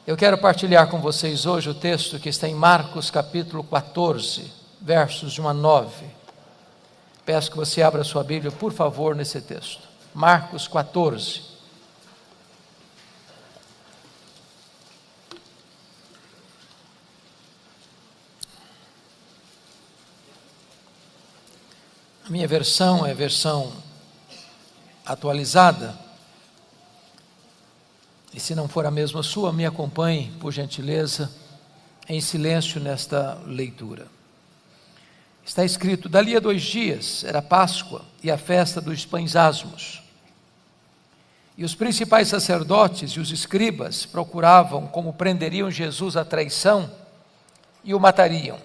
Eu quero partilhar com vocês hoje o texto que está em Marcos capítulo 14, versos de 1 a 9. Peço que você abra sua Bíblia, por favor, nesse texto. Marcos 14. A minha versão é a versão atualizada. E se não for a mesma sua, me acompanhe, por gentileza, em silêncio nesta leitura. Está escrito: dali a 2 dias era Páscoa e a festa dos pães asmos. E os principais sacerdotes e os escribas procuravam como prenderiam Jesus à traição e o matariam.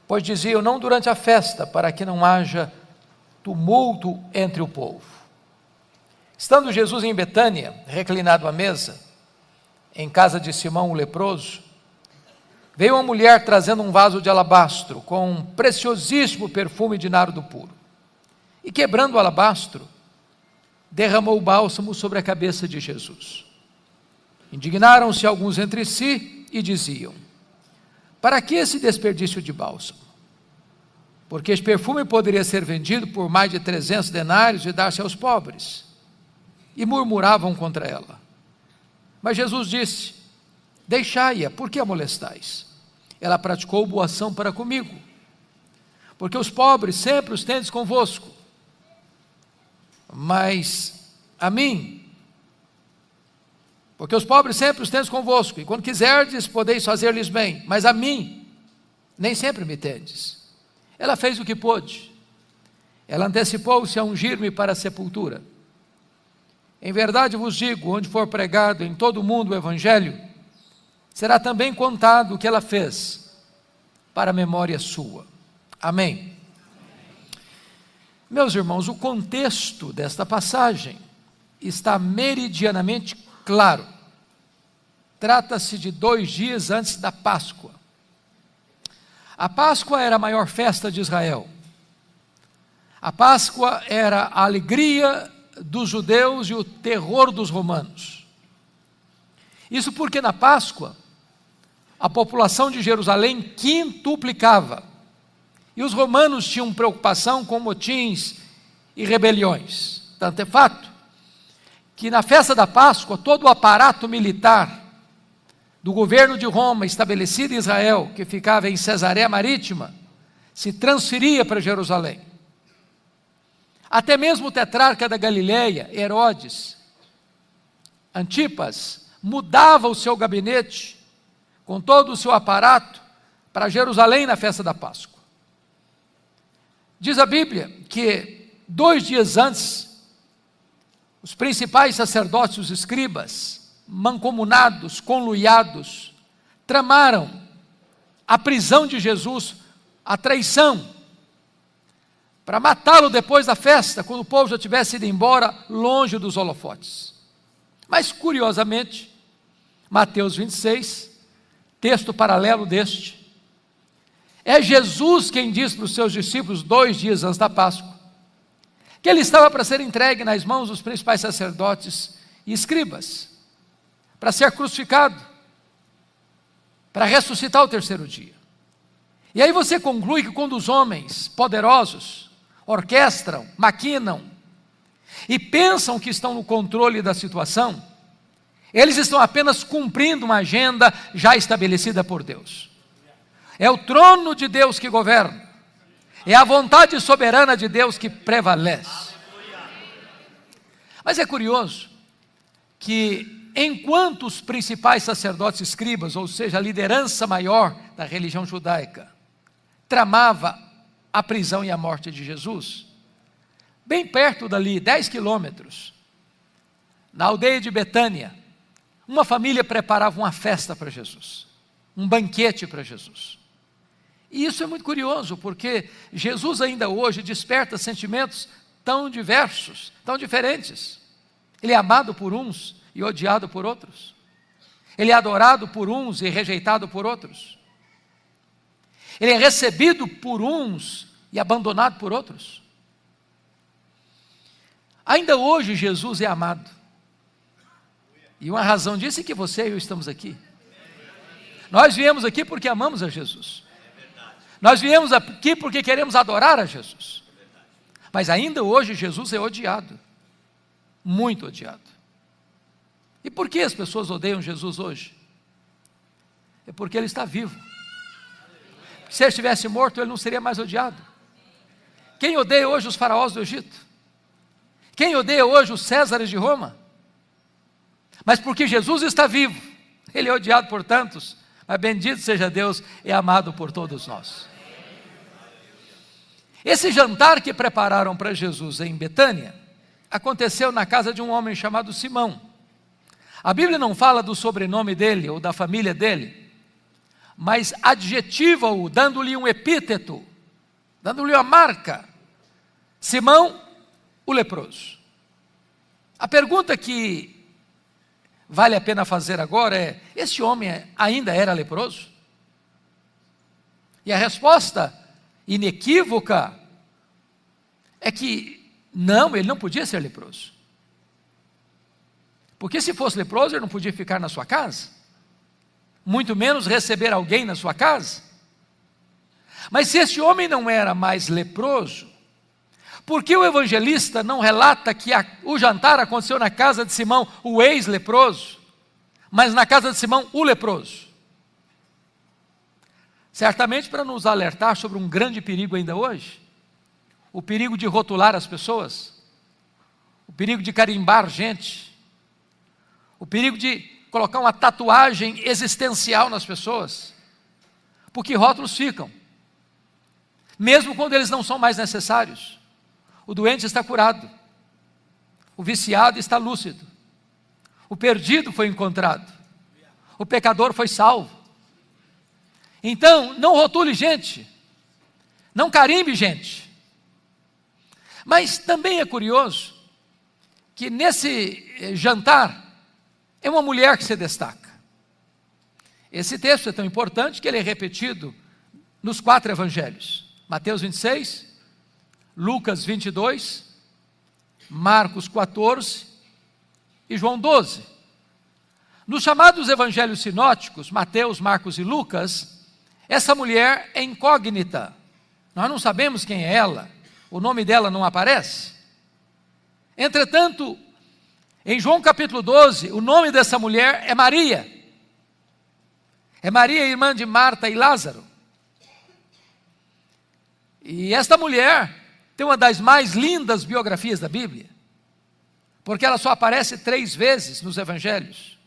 Pois diziam: não durante a festa, para que não haja tumulto entre o povo. Estando Jesus em Betânia, reclinado à mesa, em casa de Simão o leproso, veio uma mulher trazendo um vaso de alabastro com um preciosíssimo perfume de nardo puro. E quebrando o alabastro, derramou o bálsamo sobre a cabeça de Jesus. Indignaram-se alguns entre si e diziam: para que esse desperdício de bálsamo? Porque este perfume poderia ser vendido por mais de 300 denários e dar-se aos pobres. E murmuravam contra ela. Mas Jesus disse: deixai-a, por que a molestais? Ela praticou boa ação para comigo, porque os pobres sempre os tendes convosco, mas a mim, porque os pobres sempre os tendes convosco, e quando quiserdes podeis fazer-lhes bem, mas a mim nem sempre me tendes. Ela fez o que pôde. Ela antecipou-se a ungir-me para a sepultura. Em verdade vos digo, onde for pregado em todo o mundo o Evangelho, será também contado o que ela fez, para a memória sua. Amém. Meus irmãos, o contexto desta passagem está meridianamente claro. Trata-se de 2 dias antes da Páscoa. A Páscoa era a maior festa de Israel. A Páscoa era a alegria dos judeus e o terror dos romanos. Isso porque na Páscoa a população de Jerusalém quintuplicava e os romanos tinham preocupação com motins e rebeliões. Tanto é fato que na festa da Páscoa todo o aparato militar do governo de Roma estabelecido em Israel, que ficava em Cesareia Marítima, se transferia para Jerusalém. Até mesmo o tetrarca da Galileia, Herodes Antipas, mudava o seu gabinete com todo o seu aparato para Jerusalém na festa da Páscoa. Diz a Bíblia que 2 dias antes, os principais sacerdotes e os escribas, mancomunados, conluiados, tramaram a prisão de Jesus, a traição, para matá-lo depois da festa, quando o povo já tivesse ido embora, longe dos holofotes. Mas, curiosamente, Mateus 26, texto paralelo deste, é Jesus quem diz para os seus discípulos, 2 dias antes da Páscoa, que ele estava para ser entregue nas mãos dos principais sacerdotes e escribas, para ser crucificado, para ressuscitar ao 3º dia. E aí você conclui que quando os homens poderosos orquestram, maquinam e pensam que estão no controle da situação, eles estão apenas cumprindo uma agenda já estabelecida por Deus. É o trono de Deus que governa, é a vontade soberana de Deus que prevalece. Mas é curioso que enquanto os principais sacerdotes e escribas, ou seja, a liderança maior da religião judaica, tramava a prisão e a morte de Jesus, bem perto dali, 10 quilômetros, na aldeia de Betânia, uma família preparava uma festa para Jesus, um banquete para Jesus. E isso é muito curioso, porque Jesus ainda hoje desperta sentimentos tão diversos, tão diferentes. Ele é amado por uns e odiado por outros. Ele é adorado por uns e rejeitado por outros. Ele é recebido por uns e abandonado por outros. Ainda hoje Jesus é amado. E uma razão disso é que você e eu estamos aqui. Nós viemos aqui porque amamos a Jesus. Nós viemos aqui porque queremos adorar a Jesus. Mas ainda hoje Jesus é odiado. Muito odiado. E por que as pessoas odeiam Jesus hoje? É porque ele está vivo. Se ele estivesse morto, ele não seria mais odiado. Quem odeia hoje os faraós do Egito? Quem odeia hoje os Césares de Roma? Mas porque Jesus está vivo, ele é odiado por tantos, mas bendito seja Deus, é amado por todos nós. Esse jantar que prepararam para Jesus em Betânia, aconteceu na casa de um homem chamado Simão. A Bíblia não fala do sobrenome dele ou da família dele, mas adjetiva-o, dando-lhe um epíteto, dando-lhe uma marca. Simão, o leproso. A pergunta que vale a pena fazer agora é: esse homem ainda era leproso? E a resposta inequívoca é que não, ele não podia ser leproso. Porque se fosse leproso, ele não podia ficar na sua casa, muito menos receber alguém na sua casa. Mas se esse homem não era mais leproso, por que o evangelista não relata que o jantar aconteceu na casa de Simão, o ex-leproso, mas na casa de Simão, o leproso? Certamente para nos alertar sobre um grande perigo ainda hoje, o perigo de rotular as pessoas, o perigo de carimbar gente, o perigo de colocar uma tatuagem existencial nas pessoas, porque rótulos ficam, mesmo quando eles não são mais necessários. O doente está curado, o viciado está lúcido, o perdido foi encontrado, o pecador foi salvo. Então, não rotule gente, não carimbe gente. Mas também é curioso que nesse jantar é uma mulher que se destaca. Esse texto é tão importante que ele é repetido nos 4 evangelhos: Mateus 26, Lucas 22, Marcos 14 e João 12. Nos chamados evangelhos sinóticos, Mateus, Marcos e Lucas, essa mulher é incógnita. Nós não sabemos quem é ela, o nome dela não aparece. Entretanto, em João capítulo 12, o nome dessa mulher é Maria. É Maria, irmã de Marta e Lázaro. E esta mulher tem uma das mais lindas biografias da Bíblia, porque ela só aparece 3 vezes nos evangelhos.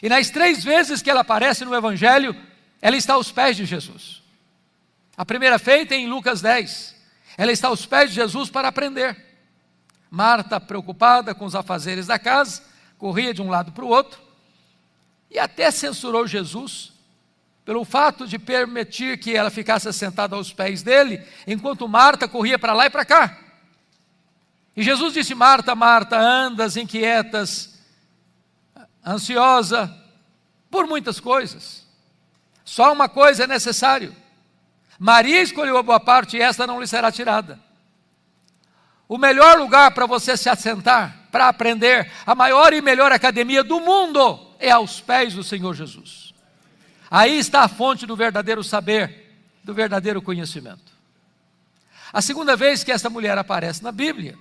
E nas 3 vezes que ela aparece no evangelho, ela está aos pés de Jesus. A primeira feita é em Lucas 10. Ela está aos pés de Jesus para aprender. Marta, preocupada com os afazeres da casa, corria de um lado para o outro, e até censurou Jesus, pelo fato de permitir que ela ficasse sentada aos pés dele, enquanto Marta corria para lá e para cá. E Jesus disse: Marta, Marta, andas inquietas, ansiosa, por muitas coisas. Só uma coisa é necessário. Maria escolheu a boa parte e esta não lhe será tirada. O melhor lugar para você se assentar, para aprender, a maior e melhor academia do mundo, é aos pés do Senhor Jesus. Aí está a fonte do verdadeiro saber, do verdadeiro conhecimento. A segunda vez que essa mulher aparece na Bíblia,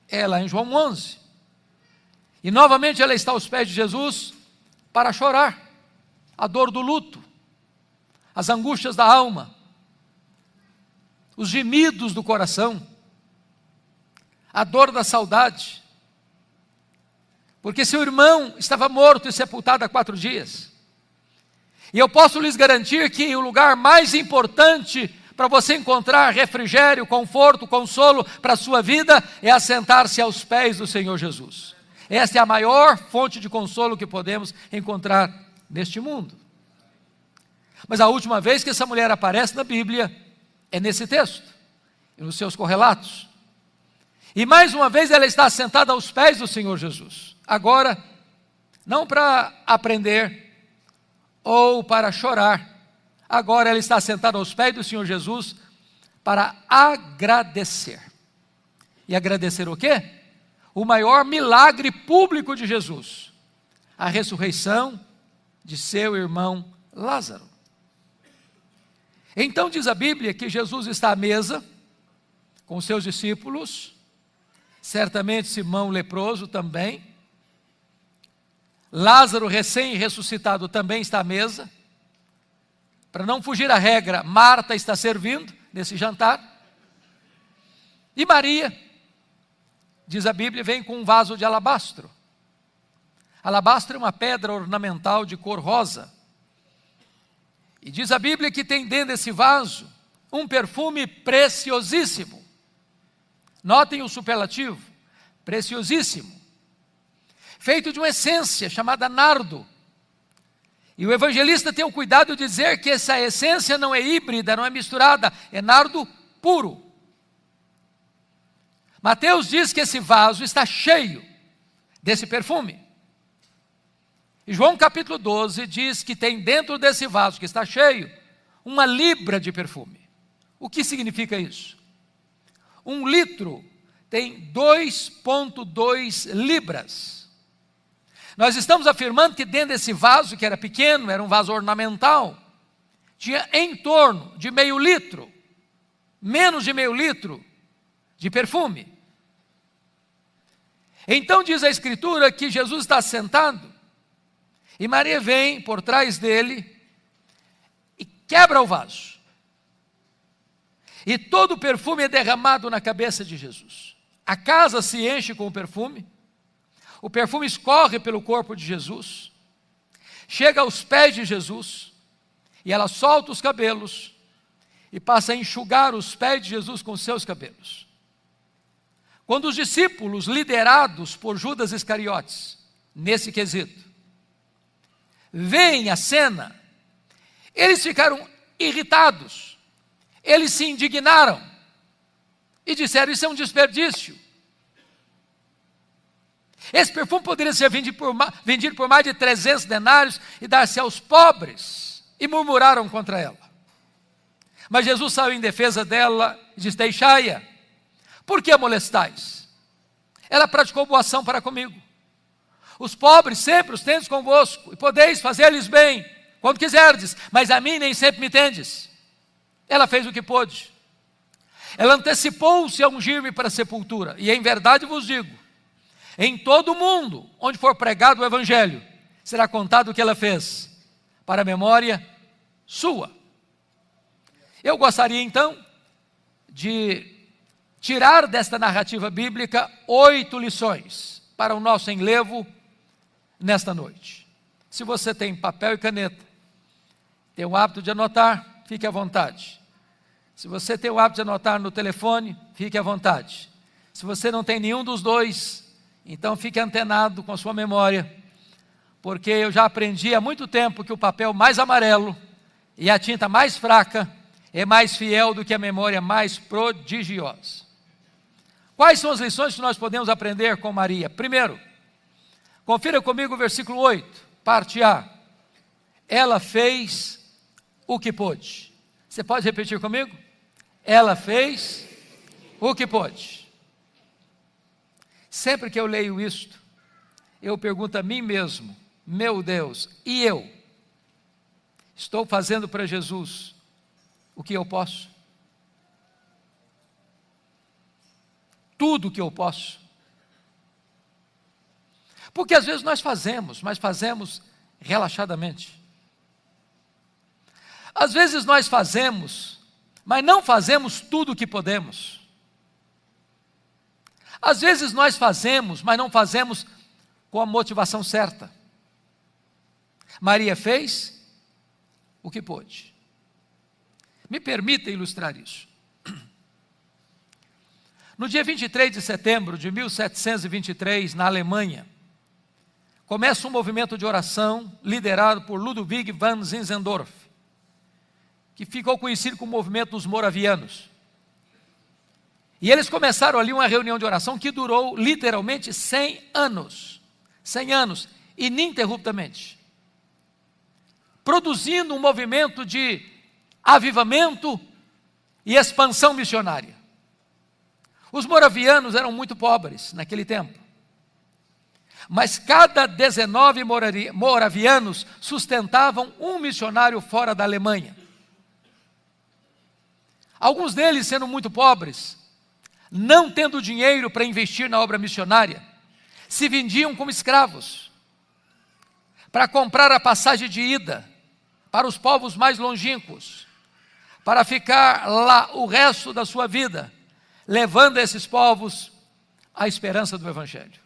é lá em João 11. E novamente ela está aos pés de Jesus para chorar a dor do luto, as angústias da alma, os gemidos do coração, a dor da saudade, porque seu irmão estava morto e sepultado há 4 dias. E eu posso lhes garantir que o lugar mais importante para você encontrar refrigério, conforto, consolo para a sua vida é assentar-se aos pés do Senhor Jesus. Esta é a maior fonte de consolo que podemos encontrar neste mundo. Mas a última vez que essa mulher aparece na Bíblia é nesse texto, e nos seus correlatos. E mais uma vez ela está sentada aos pés do Senhor Jesus. Agora, não para aprender ou para chorar. Agora ela está sentada aos pés do Senhor Jesus para agradecer. E agradecer o quê? O maior milagre público de Jesus. a ressurreição de seu irmão Lázaro. Então diz a Bíblia que Jesus está à mesa com os seus discípulos, certamente Simão leproso também, Lázaro recém-ressuscitado também está à mesa. Para não fugir à regra, Marta está servindo nesse jantar. E Maria, diz a Bíblia, vem com um vaso de alabastro. Alabastro é uma pedra ornamental de cor rosa. E diz a Bíblia que tem dentro desse vaso um perfume preciosíssimo. Notem o superlativo, preciosíssimo. Feito de uma essência chamada nardo. E o evangelista tem o cuidado de dizer que essa essência não é híbrida, não é misturada, é nardo puro. Mateus diz que esse vaso está cheio desse perfume. E João capítulo 12 diz que tem dentro desse vaso que está cheio, 1 libra de perfume. O que significa isso? 1 litro tem 2,2 libras. Nós estamos afirmando que dentro desse vaso, que era pequeno, era um vaso ornamental, tinha em torno de meio litro, menos de meio litro de perfume. Então diz a Escritura que Jesus está sentado, e Maria vem por trás dele e quebra o vaso. E todo o perfume é derramado na cabeça de Jesus. A casa se enche com o perfume escorre pelo corpo de Jesus, chega aos pés de Jesus, e ela solta os cabelos, e passa a enxugar os pés de Jesus com seus cabelos. Quando os discípulos, liderados por Judas Iscariotes, nesse quesito, veem a cena, eles ficaram irritados, eles se indignaram, e disseram: isso é um desperdício. Esse perfume poderia ser vendido por mais de 300 denários e dar-se aos pobres. E murmuraram contra ela. Mas Jesus saiu em defesa dela e disse: deixai-a. Por que a molestais? Ela praticou boa ação para comigo. Os pobres sempre os tendes convosco, e podeis fazer-lhes bem, quando quiserdes, mas a mim nem sempre me tendes. Ela fez o que pôde. Ela antecipou-se a ungir-me para a sepultura. E em verdade vos digo, em todo o mundo, onde for pregado o Evangelho, será contado o que ela fez, para a memória sua. Eu gostaria então de tirar desta narrativa bíblica 8 lições para o nosso enlevo nesta noite. Se você tem papel e caneta, tem o hábito de anotar, fique à vontade. Se você tem o hábito de anotar no telefone, fique à vontade. Se você não tem nenhum dos dois, então fique antenado com a sua memória, porque eu já aprendi há muito tempo que o papel mais amarelo e a tinta mais fraca é mais fiel do que a memória mais prodigiosa. Quais são as lições que nós podemos aprender com Maria? Primeiro, confira comigo o versículo 8, parte A. Ela fez o que pôde. Você pode repetir comigo? Ela fez o que pôde. Sempre que eu leio isto, eu pergunto a mim mesmo: meu Deus, e eu? Estou fazendo para Jesus o que eu posso? Tudo o que eu posso? Porque às vezes nós fazemos, mas fazemos relaxadamente. Às vezes nós fazemos, mas não fazemos tudo o que podemos. Às vezes nós fazemos, mas não fazemos com a motivação certa. Maria fez o que pôde. Me permita ilustrar isso. No dia 23 de setembro de 1723, na Alemanha, começa um movimento de oração liderado por Ludwig van Zinzendorf, que ficou conhecido como o movimento dos moravianos. E eles começaram ali uma reunião de oração que durou literalmente 100 anos. 100 anos, ininterruptamente. Produzindo um movimento de avivamento e expansão missionária. Os moravianos eram muito pobres naquele tempo. mas cada 19 moravianos sustentavam um missionário fora da Alemanha. Alguns deles, sendo muito pobres, não tendo dinheiro para investir na obra missionária, se vendiam como escravos, para comprar a passagem de ida para os povos mais longínquos, para ficar lá o resto da sua vida, levando a esses povos a esperança do Evangelho.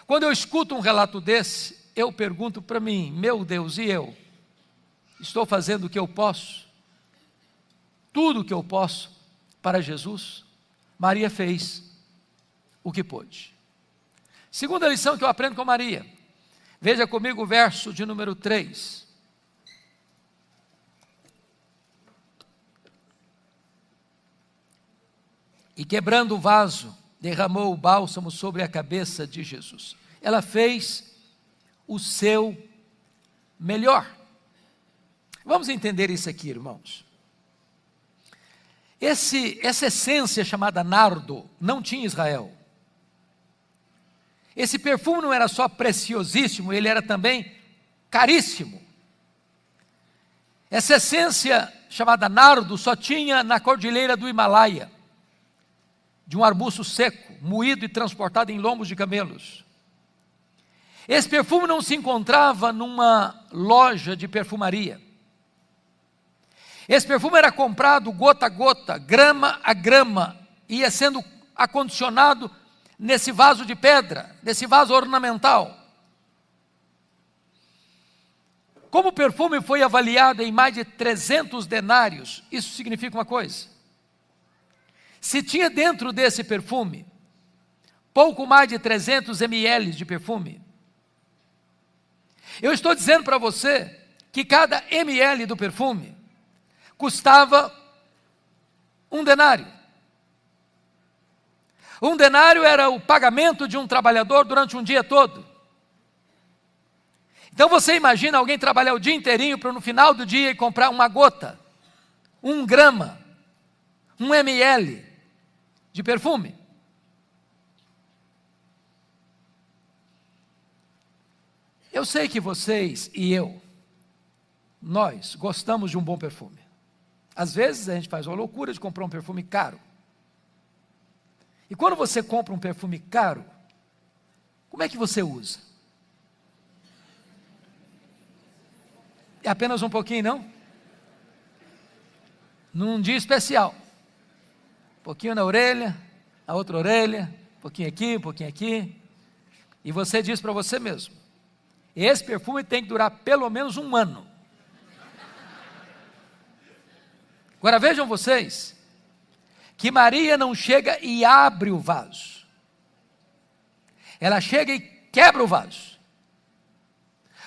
Quando eu escuto um relato desse, eu pergunto para mim, meu Deus, e eu? Estou fazendo o que eu posso? Tudo o que eu posso para Jesus? Maria fez o que pôde. Segunda lição que eu aprendo com Maria. Veja comigo o verso de número 3. E quebrando o vaso, derramou o bálsamo sobre a cabeça de Jesus. Ela fez o seu melhor. Vamos entender isso aqui, irmãos. Essa essência chamada nardo não tinha Israel. Esse perfume não era só preciosíssimo, ele era também caríssimo. Essa essência chamada nardo só tinha na cordilheira do Himalaia, de um arbusto seco, moído e transportado em lombos de camelos. Esse perfume não se encontrava numa loja de perfumaria. Esse perfume era comprado gota a gota, grama a grama, ia sendo acondicionado nesse vaso de pedra, nesse vaso ornamental. Como o perfume foi avaliado em mais de 300 denários, isso significa uma coisa. Se tinha dentro desse perfume pouco mais de 300 ml de perfume, eu estou dizendo para você que cada ml do perfume custava um denário. Um denário era o pagamento de um trabalhador durante um dia todo. Então você imagina alguém trabalhar o dia inteirinho para no final do dia comprar uma gota, 1 grama, 1 ml de perfume. Eu sei que vocês e eu, nós gostamos de um bom perfume. Às vezes a gente faz uma loucura de comprar um perfume caro. E quando você compra um perfume caro, como é que você usa? É apenas um pouquinho, não? Num dia especial. Um pouquinho na orelha, na outra orelha, um pouquinho aqui, um pouquinho aqui. E você diz para você mesmo, esse perfume tem que durar pelo menos 1 ano. Agora vejam vocês, que Maria não chega e abre o vaso. Ela chega e quebra o vaso.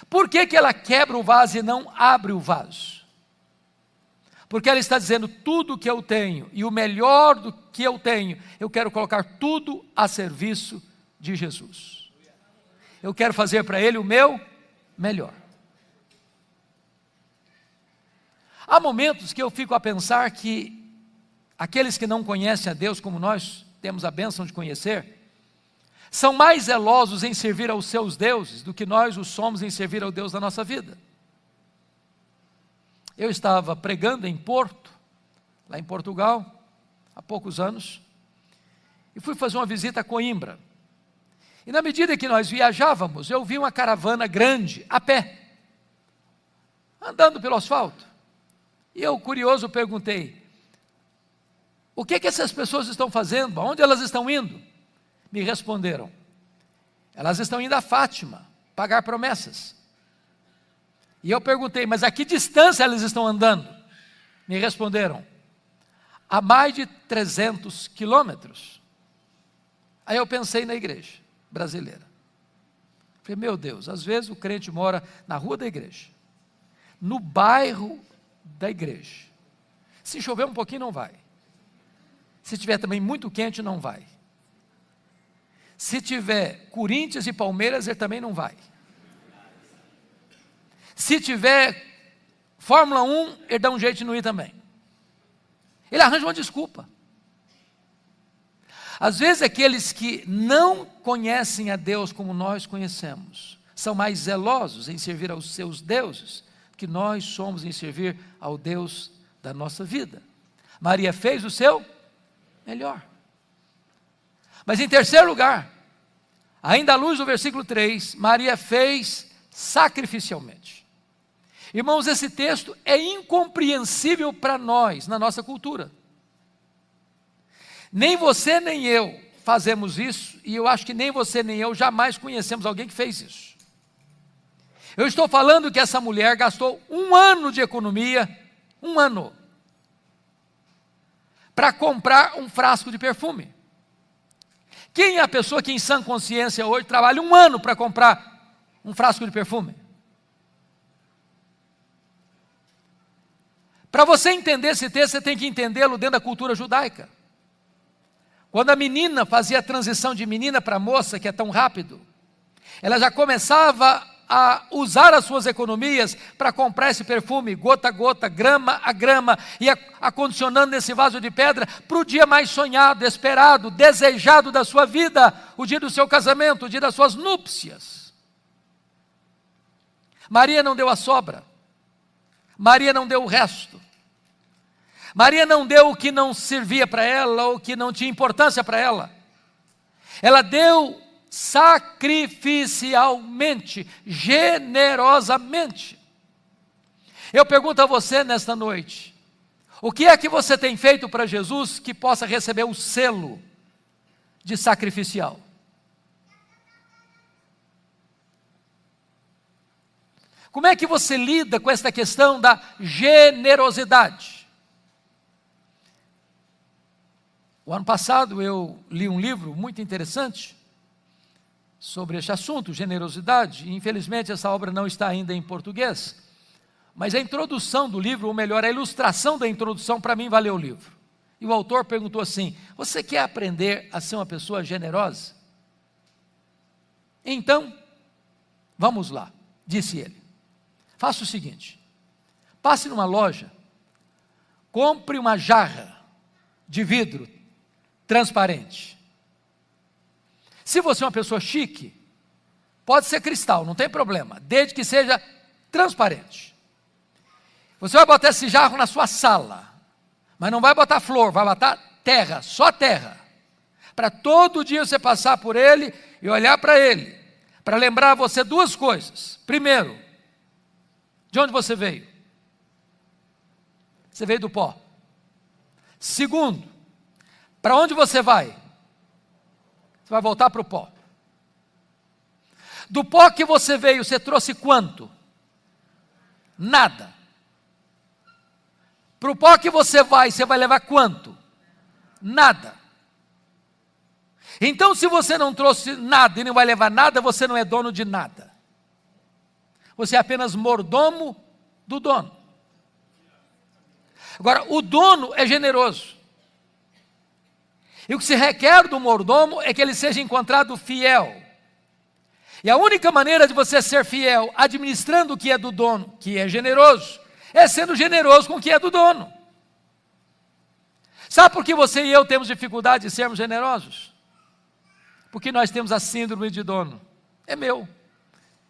Por que ela quebra o vaso e não abre o vaso? Porque ela está dizendo, tudo que eu tenho, e o melhor do que eu tenho, eu quero colocar tudo a serviço de Jesus. Eu quero fazer para Ele o meu melhor. Há momentos que eu fico a pensar que aqueles que não conhecem a Deus como nós temos a bênção de conhecer, são mais zelosos em servir aos seus deuses do que nós o somos em servir ao Deus da nossa vida. Eu estava pregando em Porto, lá em Portugal, há poucos anos, e fui fazer uma visita a Coimbra. E na medida que nós viajávamos, eu vi uma caravana grande, a pé, andando pelo asfalto. E eu, curioso, perguntei, o que essas pessoas estão fazendo? Aonde elas estão indo? Me responderam, elas estão indo a Fátima, pagar promessas. E eu perguntei, mas a que distância elas estão andando? Me responderam, a mais de 300 quilômetros. Aí eu pensei na igreja brasileira. Falei, meu Deus, às vezes o crente mora na rua da igreja, no bairro da igreja. Se chover um pouquinho, não vai. Se tiver também muito quente, não vai. Se tiver Corinthians e Palmeiras, ele também não vai. Se tiver Fórmula 1, ele dá um jeito de não ir também. Ele arranja uma desculpa. Às vezes aqueles que não conhecem a Deus como nós conhecemos, são mais zelosos em servir aos seus deuses, que nós somos em servir ao Deus da nossa vida. Maria fez o seu melhor. Mas em terceiro lugar, ainda à luz do versículo 3, Maria fez sacrificialmente. Irmãos, esse texto é incompreensível para nós, na nossa cultura. Nem você nem eu fazemos isso, e eu acho que nem você nem eu jamais conhecemos alguém que fez isso. Eu estou falando que essa mulher gastou 1 ano de economia, 1 ano, para comprar um frasco de perfume. Quem é a pessoa que em sã consciência hoje trabalha 1 ano para comprar um frasco de perfume? Para você entender esse texto, você tem que entendê-lo dentro da cultura judaica. Quando a menina fazia a transição de menina para moça, que é tão rápido, ela já começava a usar as suas economias para comprar esse perfume, gota a gota, grama a grama, e acondicionando nesse vaso de pedra para o dia mais sonhado, esperado, desejado da sua vida, o dia do seu casamento, o dia das suas núpcias. Maria não deu a sobra, Maria não deu o resto, Maria não deu o que não servia para ela, ou que não tinha importância para ela, ela deu sacrificialmente, generosamente. Eu pergunto a você nesta noite, o que é que você tem feito para Jesus que possa receber o selo de sacrificial? Como é que você lida com esta questão da generosidade? O ano passado eu li um livro muito interessante sobre este assunto, generosidade, e infelizmente essa obra não está ainda em português, mas a introdução do livro, ou melhor, a ilustração da introdução, para mim valeu o livro. E o autor perguntou assim: você quer aprender a ser uma pessoa generosa? Então, vamos lá, disse ele. Faça o seguinte, passe numa loja, compre uma jarra de vidro transparente. Se você é uma pessoa chique, pode ser cristal, não tem problema, desde que seja transparente. Você vai botar esse jarro na sua sala, mas não vai botar flor, vai botar terra, só terra, para todo dia você passar por ele e olhar para ele, para lembrar você 2 coisas. Primeiro, de onde você veio? Você veio do pó. Segundo, para onde você vai? Você vai voltar para o pó. Do pó que você veio, você trouxe quanto? Nada. Para o pó que você vai levar quanto? Nada. Então, se você não trouxe nada e não vai levar nada, você não é dono de nada. Você é apenas mordomo do dono. Agora, o dono é generoso. E o que se requer do mordomo é que ele seja encontrado fiel. E a única maneira de você ser fiel, administrando o que é do dono, que é generoso, é sendo generoso com o que é do dono. Sabe por que você e eu temos dificuldade de sermos generosos? Porque nós temos a síndrome de dono. É meu.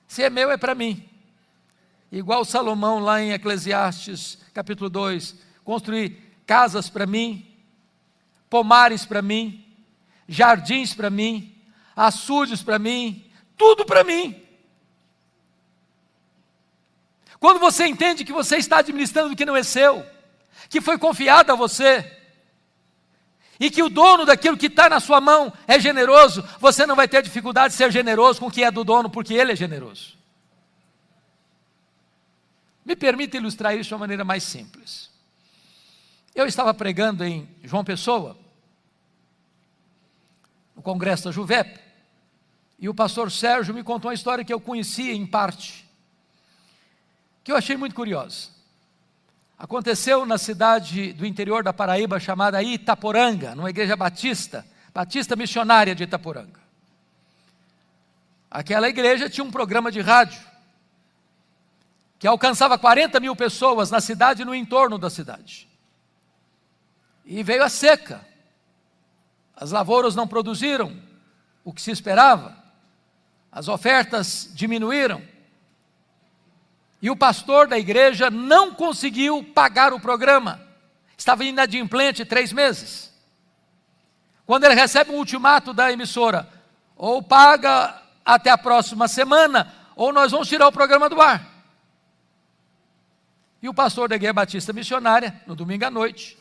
Se é meu, é para mim. Igual Salomão lá em Eclesiastes, capítulo 2, construir casas para mim, pomares para mim, jardins para mim, açudes para mim, tudo para mim. Quando você entende que você está administrando o que não é seu, que foi confiado a você, e que o dono daquilo que está na sua mão é generoso, você não vai ter dificuldade de ser generoso com o que é do dono, porque ele é generoso. Me permita ilustrar isso de uma maneira mais simples. Eu estava pregando em João Pessoa, no congresso da Juvep, e o pastor Sérgio me contou uma história que eu conhecia em parte, que eu achei muito curiosa. Aconteceu na cidade do interior da Paraíba, chamada Itaporanga, numa igreja batista missionária de Itaporanga. Aquela igreja tinha um programa de rádio, que alcançava 40 mil pessoas na cidade e no entorno da cidade. E veio a seca. as lavouras não produziram o que se esperava, as ofertas diminuíram, e o pastor da igreja não conseguiu pagar o programa, estava inadimplente 3 meses. Quando ele recebe um ultimato da emissora, ou paga até a próxima semana, ou nós vamos tirar o programa do ar. E o pastor da Igreja Batista Missionária, no domingo à noite,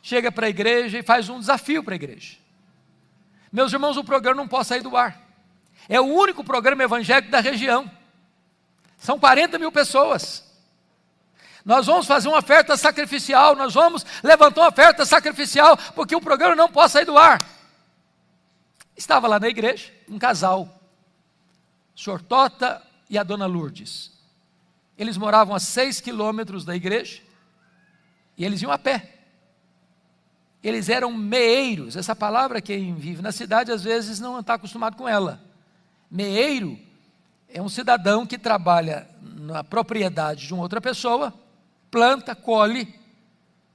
chega para a igreja e faz um desafio para a igreja. Meus irmãos, o programa não pode sair do ar. É o único programa evangélico da região. São 40 mil pessoas. Nós vamos fazer uma oferta sacrificial, nós vamos levantar uma oferta sacrificial, porque o programa não pode sair do ar. Estava lá na igreja, um casal, o senhor Tota e a dona Lourdes. Eles moravam a 6 quilômetros da igreja, e eles iam a pé. Eles eram meeiros. Essa palavra, quem vive na cidade às vezes não está acostumado com ela. Meeiro é um cidadão que trabalha na propriedade de uma outra pessoa, planta, colhe,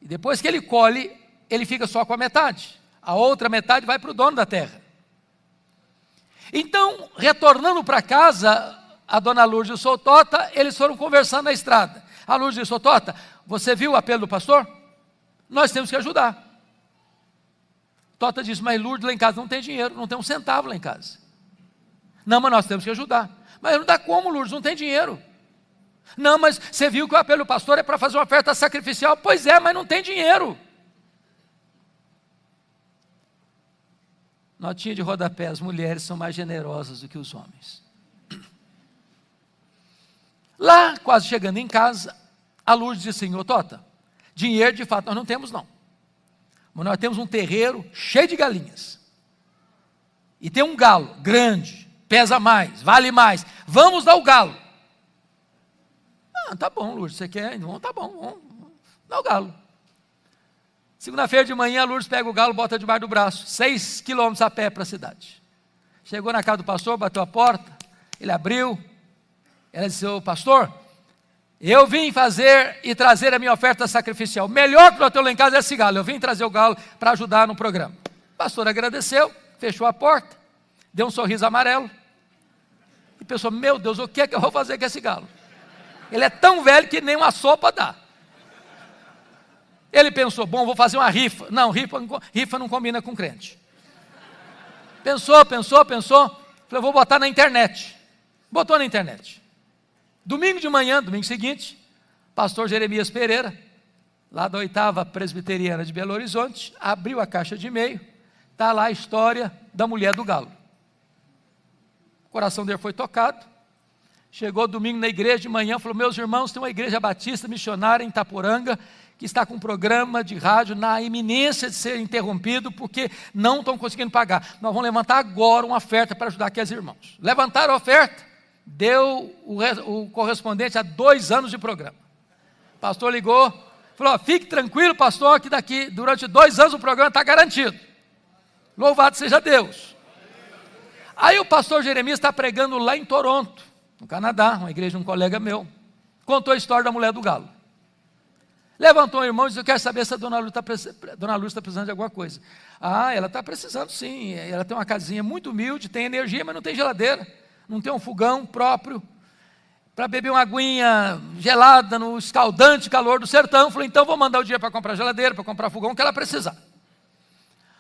e depois que ele colhe, ele fica só com a metade. A outra metade vai para o dono da terra. Então, retornando para casa, a dona Lourdes e o senhor Tota, eles foram conversando na estrada. A Lourdes disse: "Ô Tota, você viu o apelo do pastor? Nós temos que ajudar." Tota disse: "Mas Lourdes, lá em casa não tem dinheiro, não tem um centavo lá em casa." "Não, mas nós temos que ajudar." "Mas não dá como, Lourdes, não tem dinheiro." "Não, mas você viu que o apelo do pastor é para fazer uma oferta sacrificial." "Pois é, mas não tem dinheiro." Notinha de rodapé: as mulheres são mais generosas do que os homens. Lá, quase chegando em casa, a Lourdes disse assim: "Ô Tota, dinheiro de fato nós não temos não. Mas nós temos um terreiro cheio de galinhas. E tem um galo grande, pesa mais, vale mais. Vamos dar o galo." "Ah, tá bom, Lourdes, você quer? Não, tá bom, vamos dar o galo." Segunda-feira de manhã, a Lourdes pega o galo, bota debaixo do braço, 6 quilômetros a pé para a cidade. Chegou na casa do pastor, bateu a porta, ele abriu. Ela disse: "Ô pastor, eu vim fazer e trazer a minha oferta sacrificial. Melhor que eu tenho lá em casa é esse galo. Eu vim trazer o galo para ajudar no programa." O pastor agradeceu, fechou a porta, deu um sorriso amarelo e pensou: "Meu Deus, o que é que eu vou fazer com esse galo? Ele é tão velho que nem uma sopa dá." Ele pensou: "Bom, vou fazer uma rifa." Não, rifa não combina com crente. Pensou. Falei: "Vou botar na internet." Botou na internet. Domingo de manhã, domingo seguinte, pastor Jeremias Pereira, lá da 8ª Presbiteriana de Belo Horizonte, abriu a caixa de e-mail, está lá a história da mulher do galo. O coração dele foi tocado. Chegou domingo na igreja de manhã, falou: "Meus irmãos, tem uma igreja batista missionária em Itaporanga, que está com um programa de rádio na iminência de ser interrompido, porque não estão conseguindo pagar. Nós vamos levantar agora uma oferta para ajudar aqueles irmãos." Levantaram a oferta, deu o correspondente a 2 anos de programa. O pastor ligou, falou: "Fique tranquilo, pastor, que daqui, durante 2 anos o programa está garantido." Louvado seja Deus. Aí o pastor Jeremias está pregando lá em Toronto, no Canadá, uma igreja de um colega meu, contou a história da mulher do galo. Levantou um irmão e disse: "Eu quero saber se a dona Luz está precisando de alguma coisa." "Ah, ela está precisando sim, ela tem uma casinha muito humilde, tem energia, mas não tem geladeira, não tem um fogão próprio, para beber uma aguinha gelada no escaldante calor do sertão." Falei: "Então vou mandar o dinheiro para comprar geladeira, para comprar fogão, que ela precisar."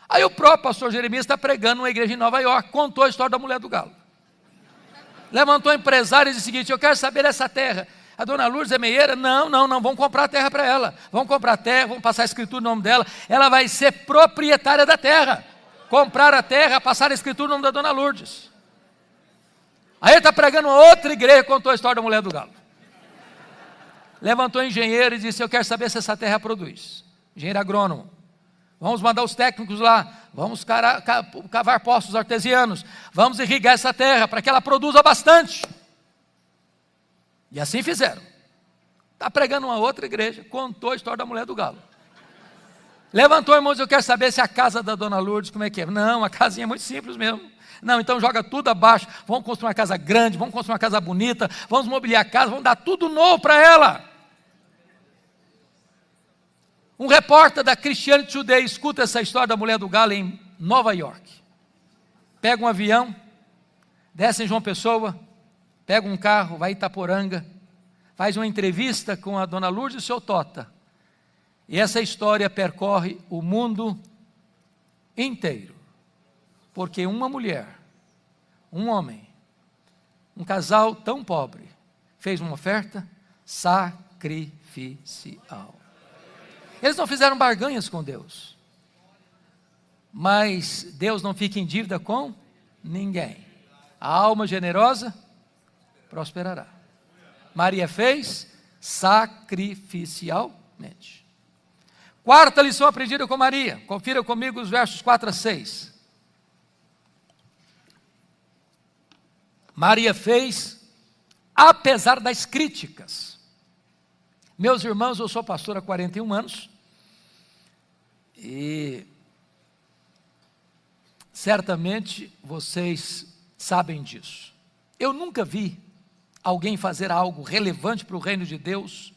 Aí o próprio pastor Jeremias está pregando numa igreja em Nova York, contou a história da mulher do galo. Levantou empresário e disse o seguinte: "Eu quero saber dessa terra. A dona Lourdes é meieira?" Não, vamos comprar a terra para ela. Vamos comprar a terra, vamos passar a escritura no nome dela. Ela vai ser proprietária da terra. Comprar a terra, passar a escritura no nome da dona Lourdes. Aí ele está pregando uma outra igreja, contou a história da mulher do galo. Levantou o engenheiro e disse: "Eu quero saber se essa terra produz." Engenheiro agrônomo: "Vamos mandar os técnicos lá, vamos cavar poços artesianos, vamos irrigar essa terra para que ela produza bastante." E assim fizeram. Está pregando uma outra igreja, contou a história da mulher do galo. Levantou, irmãos: "Eu quero saber se a casa da dona Lourdes, como é que é?" "Não, a casinha é muito simples mesmo." "Não, então joga tudo abaixo, vamos construir uma casa grande, vamos construir uma casa bonita, vamos mobiliar a casa, vamos dar tudo novo para ela." Um repórter da Christianity Today escuta essa história da mulher do galo em Nova York. Pega um avião, desce em João Pessoa, pega um carro, vai em Itaporanga, faz uma entrevista com a dona Lourdes e o seu Tota. E essa história percorre o mundo inteiro. Porque uma mulher, um homem, um casal tão pobre, fez uma oferta sacrificial. Eles não fizeram barganhas com Deus. Mas Deus não fica em dívida com ninguém. A alma generosa prosperará. Maria fez sacrificialmente. Quarta lição aprendida com Maria. Confira comigo os versos 4 a 6. Maria fez, apesar das críticas. Meus irmãos, eu sou pastor há 41 anos. E certamente vocês sabem disso. Eu nunca vi alguém fazer algo relevante para o reino de Deus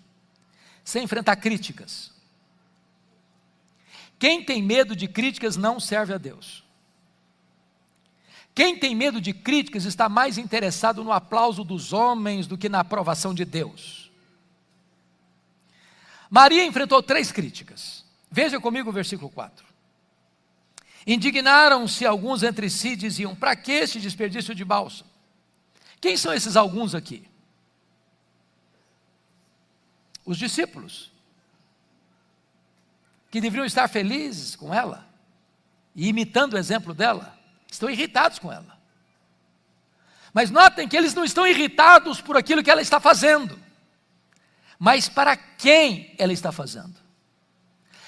sem enfrentar críticas. Quem tem medo de críticas não serve a Deus. Quem tem medo de críticas está mais interessado no aplauso dos homens do que na aprovação de Deus. Maria enfrentou 3 críticas. Veja comigo o versículo 4. Indignaram-se alguns entre si e diziam: para que este desperdício de bálsamo? Quem são esses alguns aqui? Os discípulos, que deveriam estar felizes com ela, e imitando o exemplo dela, estão irritados com ela. Mas notem que eles não estão irritados por aquilo que ela está fazendo, mas para quem ela está fazendo.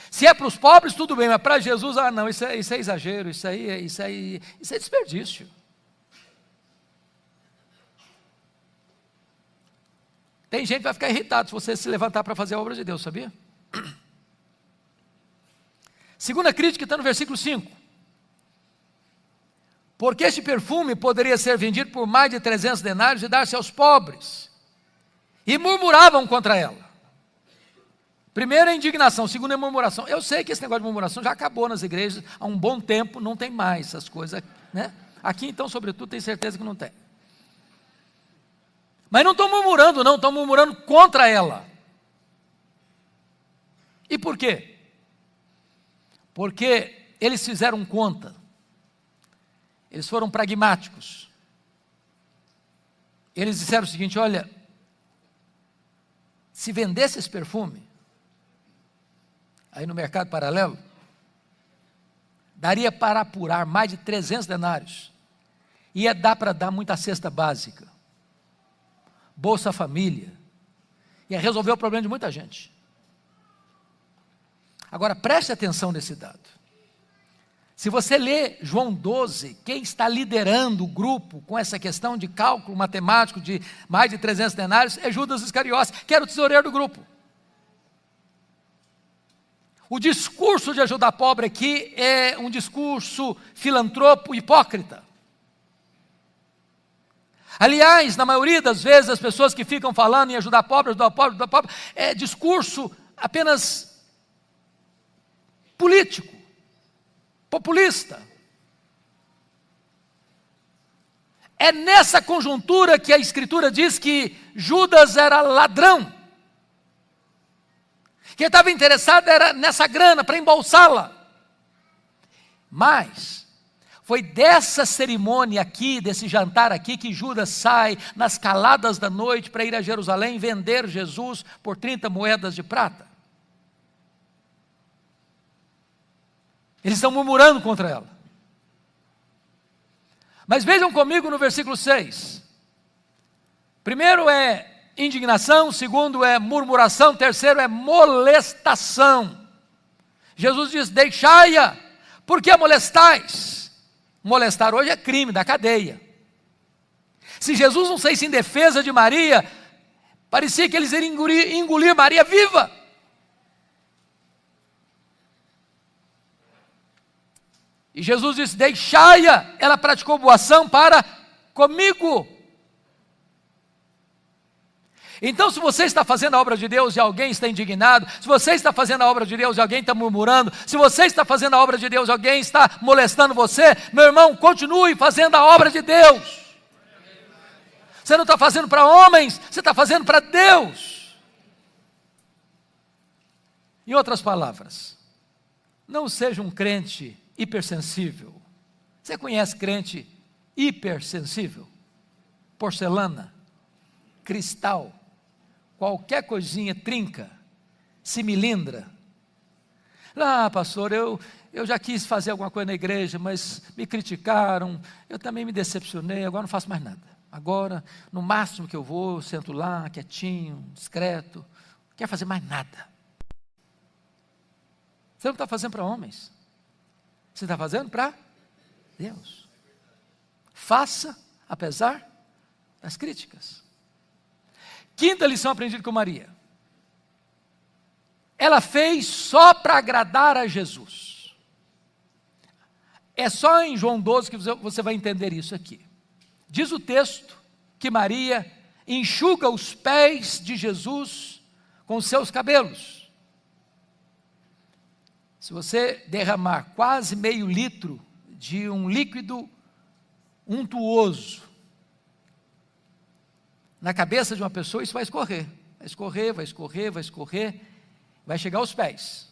Se é para os pobres, tudo bem, mas para Jesus, não, isso é exagero, isso é desperdício. Tem gente que vai ficar irritado se você se levantar para fazer a obra de Deus, sabia? Segunda crítica está no versículo 5. Porque este perfume poderia ser vendido por mais de 300 denários e dar-se aos pobres. E murmuravam contra ela. Primeira, indignação. Segunda, murmuração. Eu sei que esse negócio de murmuração já acabou nas igrejas há um bom tempo, não tem mais essas coisas, né? Aqui então, sobretudo, tenho certeza que não tem. Mas não estão murmurando não, estão murmurando contra ela. E por quê? Porque eles fizeram conta. Eles foram pragmáticos. Eles disseram o seguinte: olha, se vendesse esse perfume, aí no mercado paralelo, daria para apurar mais de 300 denários. Ia dar para dar muita cesta básica, Bolsa Família, ia resolver o problema de muita gente. Agora preste atenção nesse dado. Se você lê João 12, quem está liderando o grupo com essa questão de cálculo matemático de mais de 300 denários é Judas Iscariotes, que era o tesoureiro do grupo. O discurso de ajudar pobre aqui é um discurso filantropo hipócrita. Aliás, na maioria das vezes, as pessoas que ficam falando em ajudar pobre, é discurso apenas político, populista. É nessa conjuntura que a Escritura diz que Judas era ladrão. Quem estava interessado era nessa grana, para embolsá-la. Mas foi dessa cerimônia aqui, desse jantar aqui, que Judas sai nas caladas da noite para ir a Jerusalém vender Jesus por 30 moedas de prata. Eles estão murmurando contra ela. Mas vejam comigo no versículo 6. Primeiro é indignação, segundo é murmuração, terceiro é molestação. Jesus diz: deixai-a, por que a molestais? Molestar hoje é crime, da cadeia. Se Jesus não saísse em defesa de Maria, parecia que eles iriam engolir Maria viva. E Jesus disse: deixai-a, ela praticou boa ação para comigo. Então, se você está fazendo a obra de Deus e alguém está indignado, se você está fazendo a obra de Deus e alguém está murmurando, se você está fazendo a obra de Deus e alguém está molestando você, meu irmão, continue fazendo a obra de Deus. Você não está fazendo para homens, você está fazendo para Deus. Em outras palavras, não seja um crente hipersensível. Você conhece crente hipersensível? Porcelana, cristal, qualquer coisinha trinca, se milindra. Ah, pastor, eu já quis fazer alguma coisa na igreja, mas me criticaram, eu também me decepcionei, agora não faço mais nada. Agora, no máximo que eu vou, eu sento lá, quietinho, discreto, não quero fazer mais nada. Você não está fazendo para homens, você está fazendo para Deus. Faça, apesar das críticas. Quinta lição aprendida com Maria. Ela fez só para agradar a Jesus. É só em João 12 que você vai entender isso aqui. Diz o texto que Maria enxuga os pés de Jesus com os seus cabelos. Se você derramar quase meio litro de um líquido untuoso na cabeça de uma pessoa, isso vai escorrer, vai escorrer, vai escorrer, vai escorrer, vai chegar aos pés.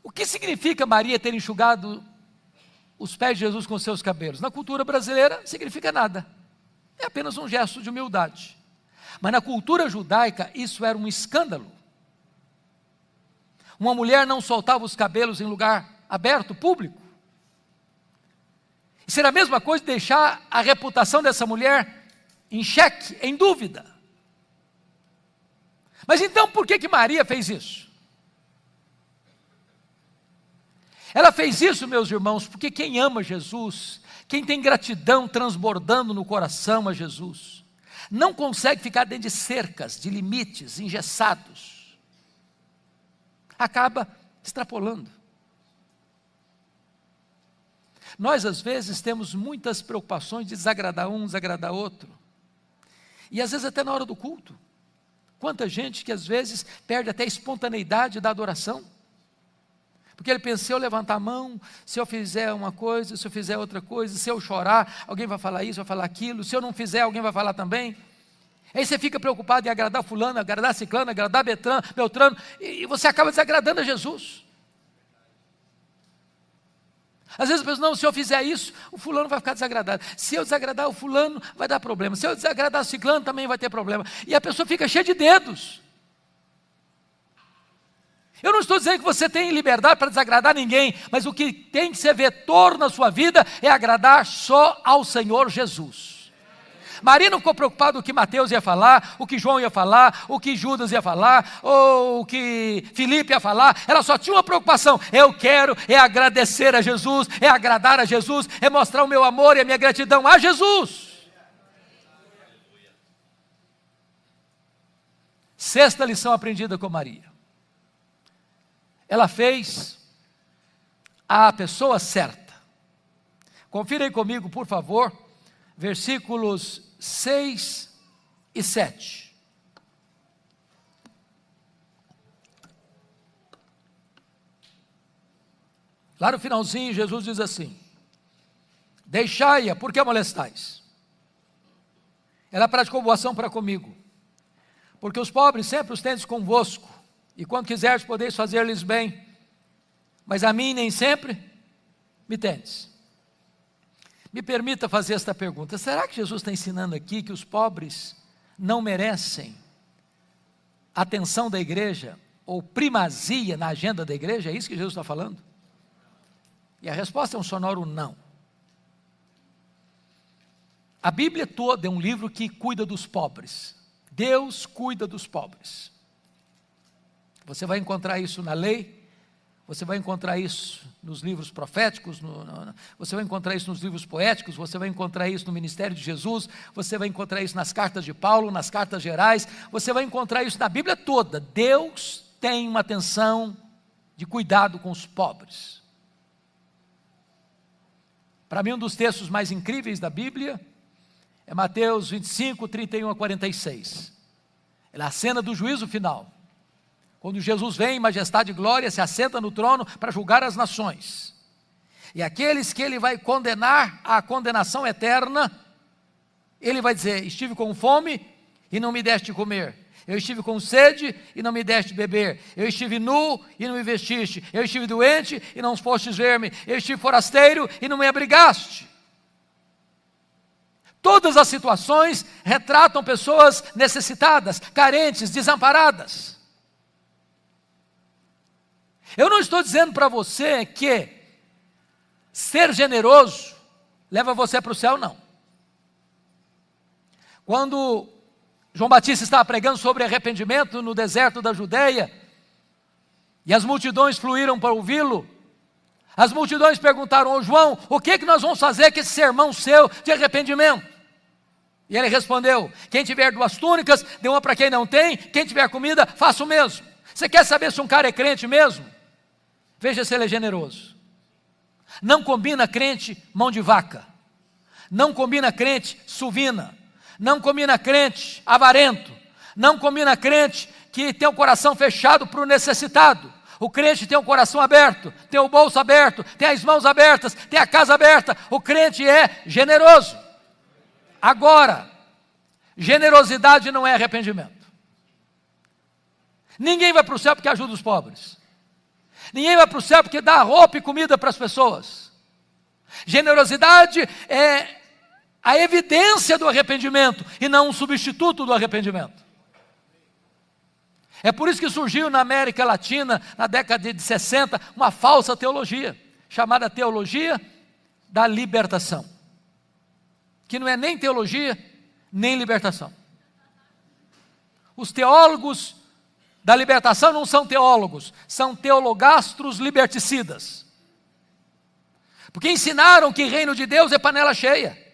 O que significa Maria ter enxugado os pés de Jesus com seus cabelos? Na cultura brasileira, significa nada, é apenas um gesto de humildade. Mas na cultura judaica, isso era um escândalo. Uma mulher não soltava os cabelos em lugar aberto, público. Isso era a mesma coisa de deixar a reputação dessa mulher em xeque, em dúvida. Mas então por que Maria fez isso? Ela fez isso, meus irmãos, porque quem ama Jesus, quem tem gratidão transbordando no coração a Jesus, não consegue ficar dentro de cercas, de limites engessados. Acaba extrapolando. Nós, às vezes, temos muitas preocupações de desagradar um, desagradar outro. E, às vezes, até na hora do culto. Quanta gente que, às vezes, perde até a espontaneidade da adoração. Porque ele pensa, se eu levantar a mão, se eu fizer uma coisa, se eu fizer outra coisa, se eu chorar, alguém vai falar isso, vai falar aquilo. Se eu não fizer, alguém vai falar também. Aí você fica preocupado em agradar fulano, agradar ciclano, agradar Beltrano, e você acaba desagradando a Jesus. Às vezes eu penso, não, se eu fizer isso, o fulano vai ficar desagradado. Se eu desagradar o fulano, vai dar problema. Se eu desagradar o ciclano, também vai ter problema. E a pessoa fica cheia de dedos. Eu não estou dizendo que você tem liberdade para desagradar ninguém, mas o que tem que ser vetor na sua vida é agradar só ao Senhor Jesus. Maria não ficou preocupada com o que Mateus ia falar, o que João ia falar, o que Judas ia falar, ou o que Filipe ia falar. Ela só tinha uma preocupação: eu quero é agradecer a Jesus, é agradar a Jesus, é mostrar o meu amor e a minha gratidão a Jesus. Sexta lição aprendida com Maria. Ela fez a pessoa certa. Confira aí comigo, por favor, versículos 6 e 7. Lá no finalzinho, Jesus diz assim: deixai-a, por que a molestais? Ela praticou boa ação para comigo, porque os pobres sempre os tendes convosco, e quando quiseres podeis fazer-lhes bem, mas a mim nem sempre me tendes. Me permita fazer esta pergunta: será que Jesus está ensinando aqui que os pobres não merecem atenção da igreja, ou primazia na agenda da igreja? É isso que Jesus está falando? E a resposta é um sonoro não. A Bíblia toda é um livro que cuida dos pobres. Deus cuida dos pobres. Você vai encontrar isso na lei, você vai encontrar isso nos livros proféticos, você vai encontrar isso nos livros poéticos, você vai encontrar isso no ministério de Jesus, você vai encontrar isso nas cartas de Paulo, nas cartas gerais, você vai encontrar isso na Bíblia toda. Deus tem uma atenção de cuidado com os pobres. Para mim, um dos textos mais incríveis da Bíblia é Mateus 25, 31 a 46. É a cena do juízo final. Quando Jesus vem em majestade e glória, se assenta no trono para julgar as nações. E aqueles que ele vai condenar à condenação eterna, ele vai dizer: estive com fome e não me deste comer. Eu estive com sede e não me deste beber. Eu estive nu e não me vestiste. Eu estive doente e não fostes ver-me. Eu estive forasteiro e não me abrigaste. Todas as situações retratam pessoas necessitadas, carentes, desamparadas. Eu não estou dizendo para você que ser generoso leva você para o céu, não. Quando João Batista estava pregando sobre arrependimento no deserto da Judeia, e as multidões fluíram para ouvi-lo, as multidões perguntaram: ô João, o que nós vamos fazer com esse sermão seu de arrependimento? E ele respondeu: quem tiver 2 túnicas, dê uma para quem não tem, quem tiver comida, faça o mesmo. Você quer saber se um cara é crente mesmo? Veja se ele é generoso. Não combina crente mão de vaca, não combina crente suvina, não combina crente avarento, não combina crente que tem o coração fechado para o necessitado. O crente tem o coração aberto, tem o bolso aberto, tem as mãos abertas, tem a casa aberta. O crente é generoso. Agora, generosidade não é arrependimento. Ninguém vai para o céu porque ajuda os pobres. Ninguém vai para o céu porque dá roupa e comida para as pessoas. Generosidade é a evidência do arrependimento e não um substituto do arrependimento. É por isso que surgiu na América Latina, na década de 60, uma falsa teologia, chamada teologia da libertação, que não é nem teologia, nem libertação. Os teólogos da libertação não são teólogos, são teologastros liberticidas, porque ensinaram que reino de Deus é panela cheia.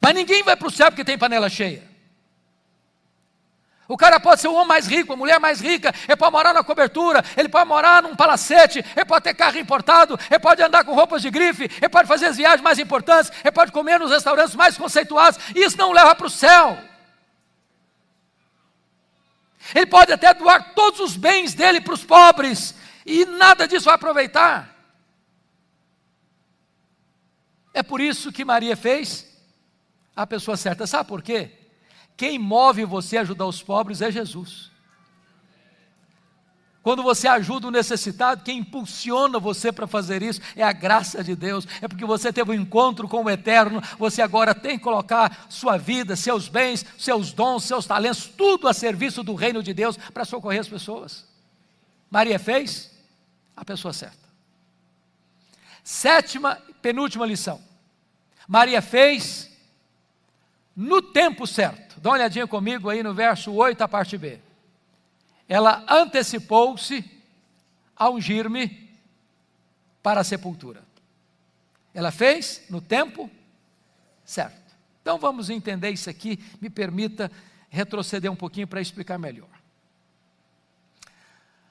Mas ninguém vai para o céu porque tem panela cheia. O cara pode ser o homem mais rico, a mulher mais rica, ele pode morar na cobertura, ele pode morar num palacete, ele pode ter carro importado, ele pode andar com roupas de grife, ele pode fazer as viagens mais importantes, ele pode comer nos restaurantes mais conceituados. Isso não leva para o céu. Ele pode até doar todos os bens dele para os pobres, e nada disso vai aproveitar. É por isso que Maria fez a pessoa certa. Sabe por quê? Quem move você a ajudar os pobres é Jesus. Quando você ajuda o necessitado, quem impulsiona você para fazer isso é a graça de Deus. É porque você teve um encontro com o Eterno. Você agora tem que colocar sua vida, seus bens, seus dons, seus talentos, tudo a serviço do reino de Deus para socorrer as pessoas. Maria fez a pessoa certa. 7ª, penúltima lição. Maria fez no tempo certo. Dá uma olhadinha comigo aí no verso 8, a parte B. Ela antecipou-se a ungir-me para a sepultura. Ela fez no tempo certo. Então vamos entender isso aqui. Me permita retroceder um pouquinho para explicar melhor.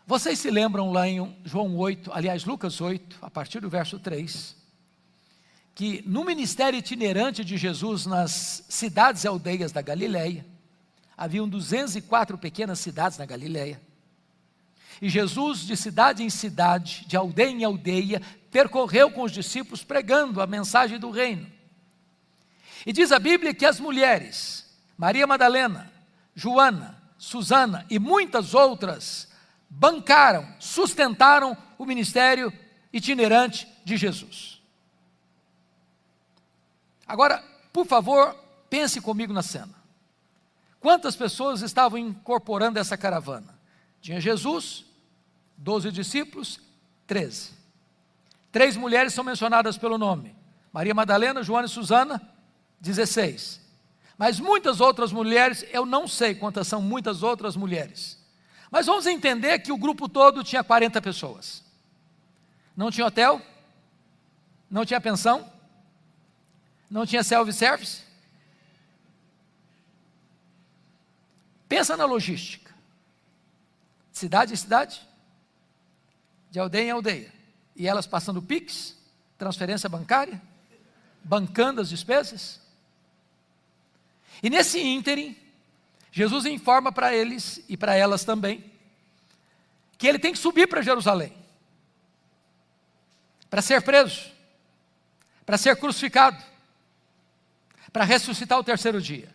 Vocês se lembram lá em João 8, aliás Lucas 8, a partir do verso 3, que no ministério itinerante de Jesus nas cidades e aldeias da Galileia, haviam 204 pequenas cidades na Galileia, e Jesus de cidade em cidade, de aldeia em aldeia, percorreu com os discípulos pregando a mensagem do reino. E diz a Bíblia que as mulheres, Maria Madalena, Joana, Susana e muitas outras, bancaram, sustentaram o ministério itinerante de Jesus. Agora, por favor, pense comigo na cena. Quantas pessoas estavam incorporando essa caravana? Tinha Jesus, 12 discípulos, 13. 3 mulheres são mencionadas pelo nome: Maria Madalena, Joana e Susana, 16. Mas muitas outras mulheres, eu não sei quantas são muitas outras mulheres. Mas vamos entender que o grupo todo tinha 40 pessoas. Não tinha hotel, não tinha pensão, não tinha self-service. Pensa na logística. Cidade em cidade, de aldeia em aldeia. E elas passando Pix, transferência bancária. bancando as despesas. E nesse ínterim, Jesus informa para eles e para elas também, que ele tem que subir para Jerusalém, para ser preso, para ser crucificado, para ressuscitar o terceiro dia.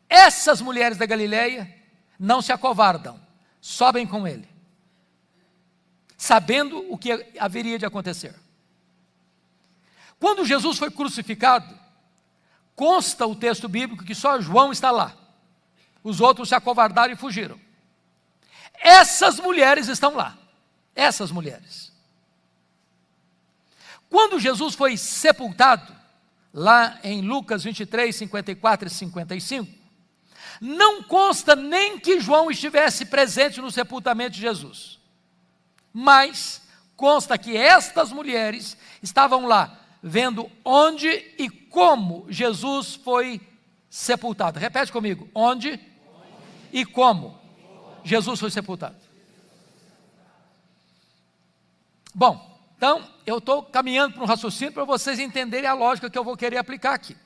Essas mulheres da Galileia não se acovardam, sobem com ele, sabendo o que haveria de acontecer. Quando Jesus foi crucificado, consta o texto bíblico que só João está lá. Os outros se acovardaram e fugiram. Essas mulheres estão lá. Essas mulheres. Quando Jesus foi sepultado, lá em Lucas 23, 54 e 55, não consta nem que João estivesse presente no sepultamento de Jesus. Mas consta que estas mulheres estavam lá, vendo onde e como Jesus foi sepultado. Repete comigo: onde e como Jesus foi sepultado. Bom, então eu estou caminhando para um raciocínio para vocês entenderem a lógica que eu vou querer aplicar aqui.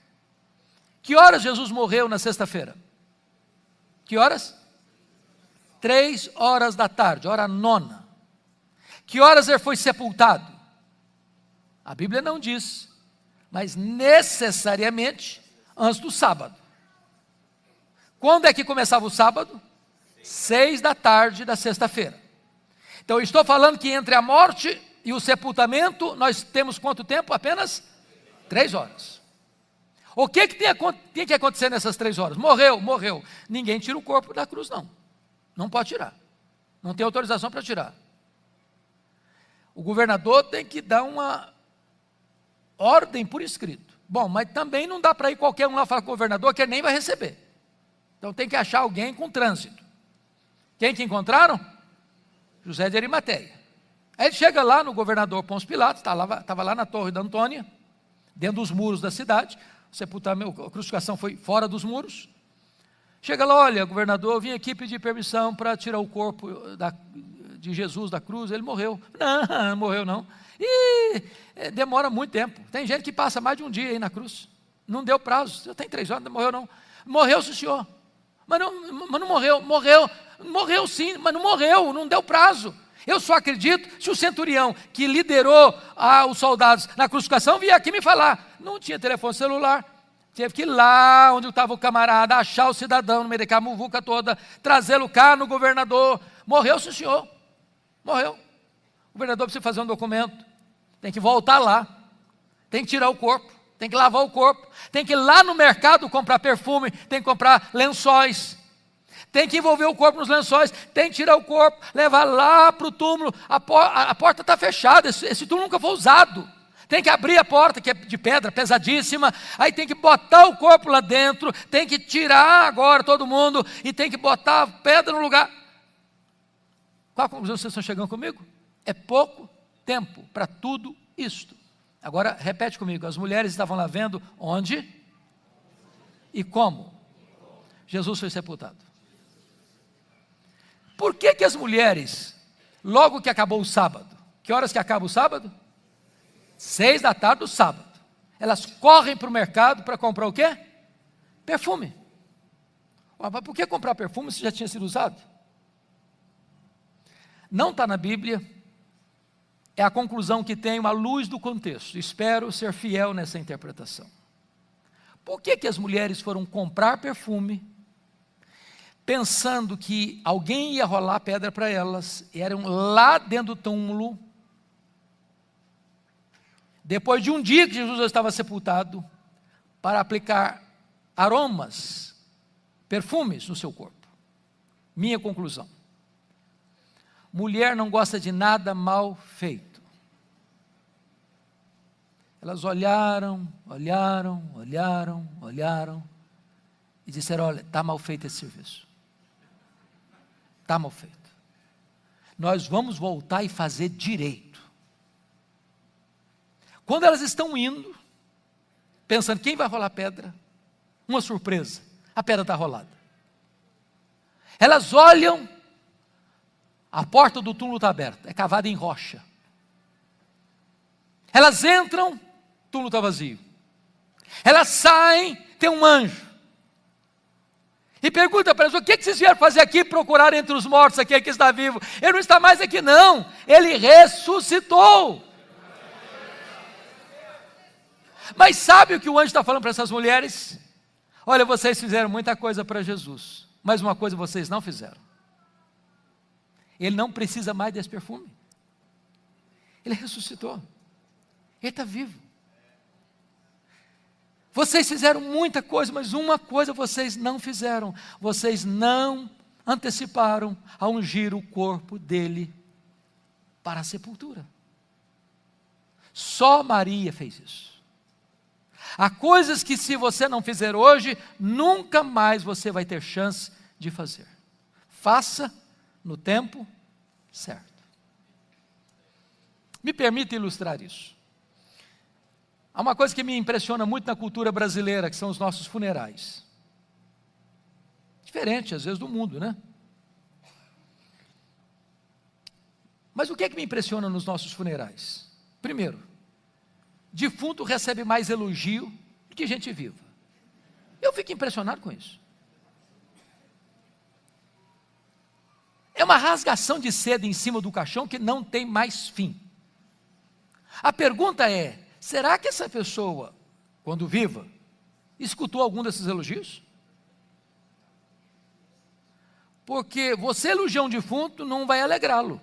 Que horas Jesus morreu na sexta-feira? Que horas? 3 horas da tarde, hora nona. Que horas ele foi sepultado? A Bíblia não diz, mas necessariamente antes do sábado. Quando é que começava o sábado? 6 da tarde da sexta-feira. Então eu estou falando que entre a morte e o sepultamento, nós temos quanto tempo? Apenas 3 horas. O que tem que acontecer nessas 3 horas? Morreu. Ninguém tira o corpo da cruz, não. Não pode tirar. Não tem autorização para tirar. O governador tem que dar uma ordem por escrito. Bom, mas também não dá para ir qualquer um lá falar com o governador que ele nem vai receber. Então tem que achar alguém com trânsito. Quem que encontraram? José de Arimateia. Aí ele chega lá no governador Pôncio Pilatos, estava lá na Torre da Antônia, dentro dos muros da cidade. A crucificação foi fora dos muros. Chega lá: olha, governador, eu vim aqui pedir permissão para tirar o corpo de Jesus da cruz. Ele morreu. Não morreu não. E demora muito tempo. Tem gente que passa mais de um dia aí na cruz. Não deu prazo. Já tem 3 horas, não morreu não. Morreu, sim, senhor. Mas não morreu. Morreu sim, mas não morreu, não deu prazo. Eu só acredito se o centurião que liderou os soldados na crucificação vier aqui me falar. Não tinha telefone celular, teve que ir lá onde estava o camarada, achar o cidadão no meio daquela muvuca toda, trazê-lo cá no governador. Morreu, sim, senhor. Morreu. O governador precisa fazer um documento, tem que voltar lá, tem que tirar o corpo, tem que lavar o corpo, tem que ir lá no mercado comprar perfume, tem que comprar lençóis, tem que envolver o corpo nos lençóis, tem que tirar o corpo, levar lá para o túmulo. A porta está fechada, esse túmulo nunca foi usado. Tem que abrir a porta, que é de pedra, pesadíssima. Aí tem que botar o corpo lá dentro, tem que tirar agora todo mundo e tem que botar a pedra no lugar. Qual a conclusão vocês estão chegando comigo? É pouco tempo para tudo isto. Agora repete comigo: as mulheres estavam lá vendo onde e como Jesus foi sepultado. Por que as mulheres, logo que acabou o sábado, que horas que acaba o sábado? 6 da tarde do sábado. Elas correm para o mercado para comprar o quê? Perfume. Mas por que comprar perfume se já tinha sido usado? Não está na Bíblia, é a conclusão que tenho à luz do contexto. Espero ser fiel nessa interpretação. Por que as mulheres foram comprar perfume, pensando que alguém ia rolar pedra para elas, e eram lá dentro do túmulo, depois de um dia que Jesus já estava sepultado, para aplicar aromas, perfumes no seu corpo? Minha conclusão: mulher não gosta de nada mal feito. Elas olharam e disseram: olha, está mal feito esse serviço. Está mal feito. Nós vamos voltar e fazer direito. Quando elas estão indo, pensando quem vai rolar pedra, uma surpresa: a pedra está rolada. Elas olham, a porta do túmulo está aberta, é cavada em rocha. Elas entram, o túmulo está vazio. Elas saem, tem um anjo. E pergunta para eles: o que vocês vieram fazer aqui, procurar entre os mortos aquele que está vivo? Ele não está mais aqui não, ele ressuscitou. Mas sabe o que o anjo está falando para essas mulheres? Olha, vocês fizeram muita coisa para Jesus, mas uma coisa vocês não fizeram. Ele não precisa mais desse perfume. Ele ressuscitou. Ele está vivo. Vocês fizeram muita coisa, mas uma coisa vocês não fizeram. Vocês não anteciparam a ungir o corpo dele para a sepultura. Só Maria fez isso. Há coisas que, se você não fizer hoje, nunca mais você vai ter chance de fazer. Faça no tempo certo. Me permita ilustrar isso. Há uma coisa que me impressiona muito na cultura brasileira, que são os nossos funerais. Diferente, às vezes, do mundo, né? Mas o que é que me impressiona nos nossos funerais? Primeiro, defunto recebe mais elogio do que gente viva. Eu fico impressionado com isso. É uma rasgação de seda em cima do caixão que não tem mais fim. A pergunta é: será que essa pessoa, quando viva, escutou algum desses elogios? Porque você elogiar um defunto não vai alegrá-lo.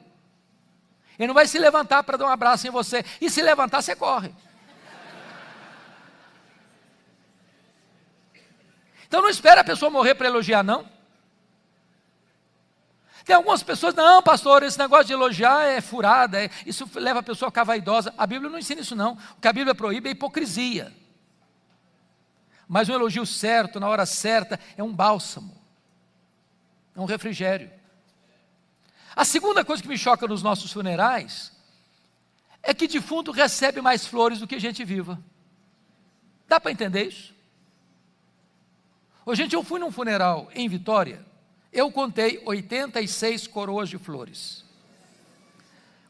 Ele não vai se levantar para dar um abraço em você. E se levantar, você corre. Então não espera a pessoa morrer para elogiar, não. Tem algumas pessoas: não, pastor, esse negócio de elogiar é furada, isso leva a pessoa a ficar vaidosa. A Bíblia não ensina isso não. O que a Bíblia proíbe é a hipocrisia. Mas um elogio certo, na hora certa, é um bálsamo, é um refrigério. A segunda coisa que me choca nos nossos funerais é que defunto recebe mais flores do que gente viva. Dá para entender isso? Ô, gente, eu fui num funeral em Vitória, eu contei 86 coroas de flores.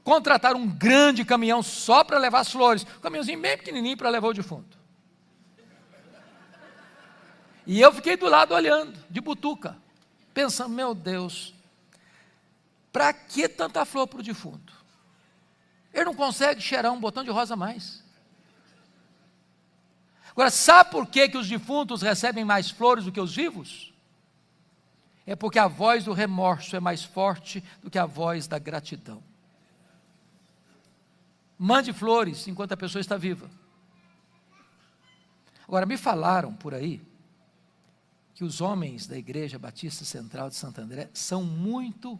Contrataram um grande caminhão só para levar as flores, um caminhãozinho bem pequenininho para levar o defunto. E eu fiquei do lado olhando, de butuca, pensando: meu Deus, para que tanta flor para o defunto? Ele não consegue cheirar um botão de rosa a mais. Agora, sabe por que os defuntos recebem mais flores do que os vivos? É porque a voz do remorso é mais forte do que a voz da gratidão. Mande flores enquanto a pessoa está viva. Agora, me falaram por aí que os homens da Igreja Batista Central de Santo André são muito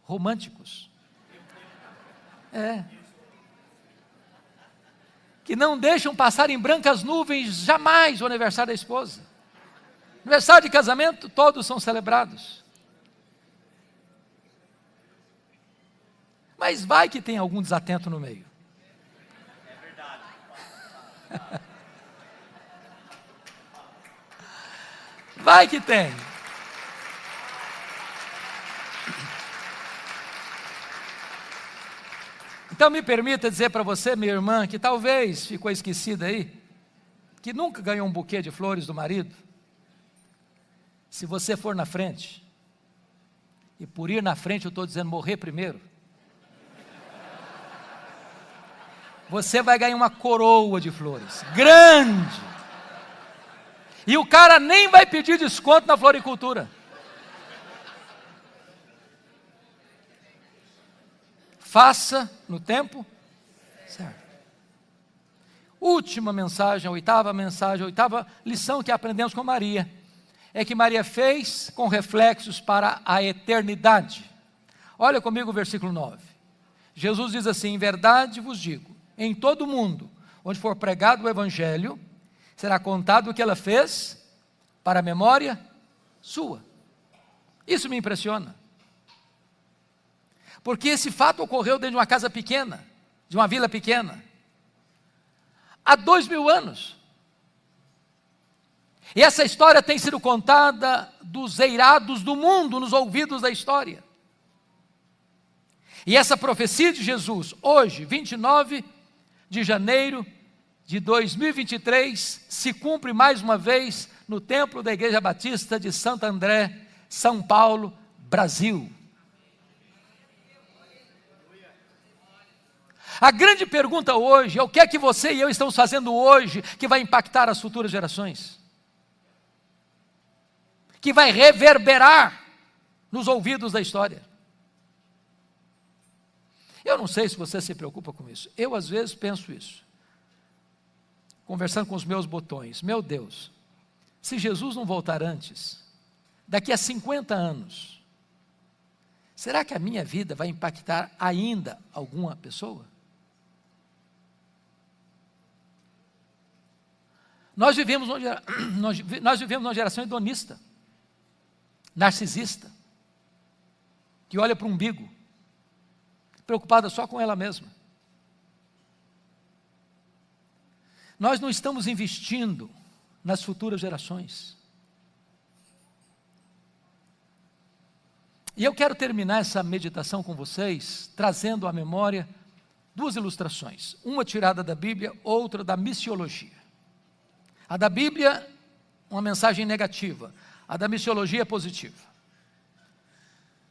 românticos. Que não deixam passar em brancas nuvens jamais o aniversário da esposa. Aniversário de casamento, todos são celebrados. Mas vai que tem algum desatento no meio. É verdade. Vai que tem. Então me permita dizer para você, minha irmã, que talvez ficou esquecida aí, que nunca ganhou um buquê de flores do marido. Se você for na frente, e por ir na frente eu estou dizendo morrer primeiro, você vai ganhar uma coroa de flores, grande. E o cara nem vai pedir desconto na floricultura. Faça no tempo certo. Última mensagem, a oitava lição que aprendemos com Maria, é que Maria fez com reflexos para a eternidade. Olha comigo o versículo 9. Jesus diz assim: em verdade vos digo, em todo o mundo, onde for pregado o evangelho, será contado o que ela fez para a memória sua. Isso me impressiona. Porque esse fato ocorreu dentro de uma casa pequena, de uma vila pequena, há 2000 anos. E essa história tem sido contada dos eirados do mundo nos ouvidos da história. E essa profecia de Jesus, hoje, 29 de janeiro de 2023 se cumpre mais uma vez no templo da Igreja Batista de Santo André, São Paulo, Brasil. A grande pergunta hoje é o que é que você e eu estamos fazendo hoje que vai impactar as futuras gerações, que vai reverberar nos ouvidos da história. Eu não sei se você se preocupa com isso, eu às vezes penso isso, conversando com os meus botões. Meu Deus, se Jesus não voltar antes, daqui a 50 anos, será que a minha vida vai impactar ainda alguma pessoa? Nós vivemos numa geração hedonista, narcisista, que olha para o umbigo, preocupada só com ela mesma. Nós não estamos investindo nas futuras gerações. E eu quero terminar essa meditação com vocês, trazendo à memória duas ilustrações, uma tirada da Bíblia, outra da missiologia. A da Bíblia, uma mensagem negativa, a da missiologia positiva.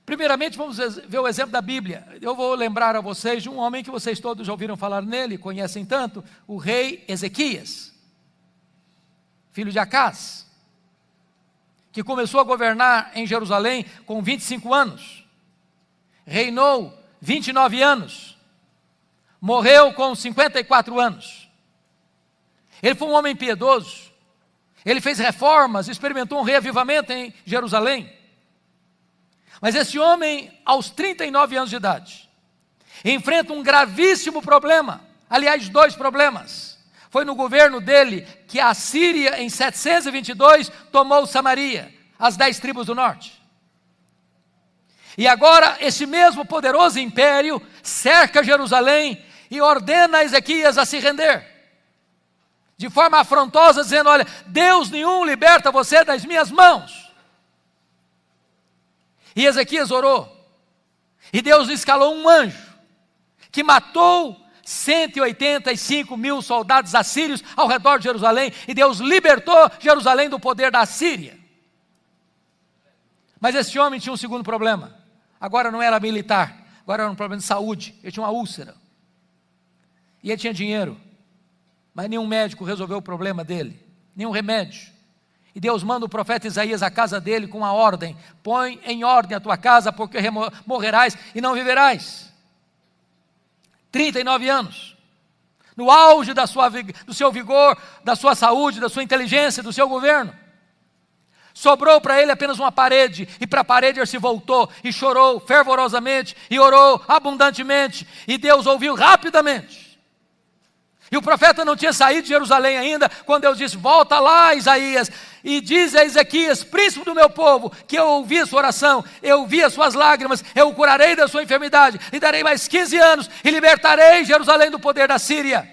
Primeiramente, vamos ver o exemplo da Bíblia. Eu vou lembrar a vocês de um homem que vocês todos já ouviram falar nele, conhecem tanto, o rei Ezequias, filho de Acás, que começou a governar em Jerusalém com 25 anos, reinou 29 anos, morreu com 54 anos. Ele foi um homem piedoso, ele fez reformas, experimentou um reavivamento em Jerusalém. Mas esse homem, aos 39 anos de idade, enfrenta um gravíssimo problema, aliás, dois problemas. Foi no governo dele que a Síria, em 722, tomou Samaria, as 10 tribos do norte. E agora, esse mesmo poderoso império cerca Jerusalém e ordena a Ezequias a se render, de forma afrontosa, dizendo: olha, Deus nenhum liberta você das minhas mãos. E Ezequias orou, e Deus escalou um anjo, que matou 185 mil soldados assírios ao redor de Jerusalém, e Deus libertou Jerusalém do poder da Síria. Mas esse homem tinha um segundo problema, agora não era militar, agora era um problema de saúde, ele tinha uma úlcera, e ele tinha dinheiro, mas nenhum médico resolveu o problema dele, nenhum remédio. E Deus manda o profeta Isaías à casa dele com a ordem: põe em ordem a tua casa, porque morrerás e não viverás. 39 anos, no auge do seu vigor, da sua saúde, da sua inteligência, do seu governo. Sobrou para ele apenas uma parede, e para a parede ele se voltou, e chorou fervorosamente, e orou abundantemente, e Deus ouviu rapidamente. E o profeta não tinha saído de Jerusalém ainda, quando Deus disse: volta lá, Isaías, e diz a Ezequias, príncipe do meu povo, que eu ouvi a sua oração, eu vi as suas lágrimas, eu o curarei da sua enfermidade, e darei mais 15 anos, e libertarei Jerusalém do poder da Síria.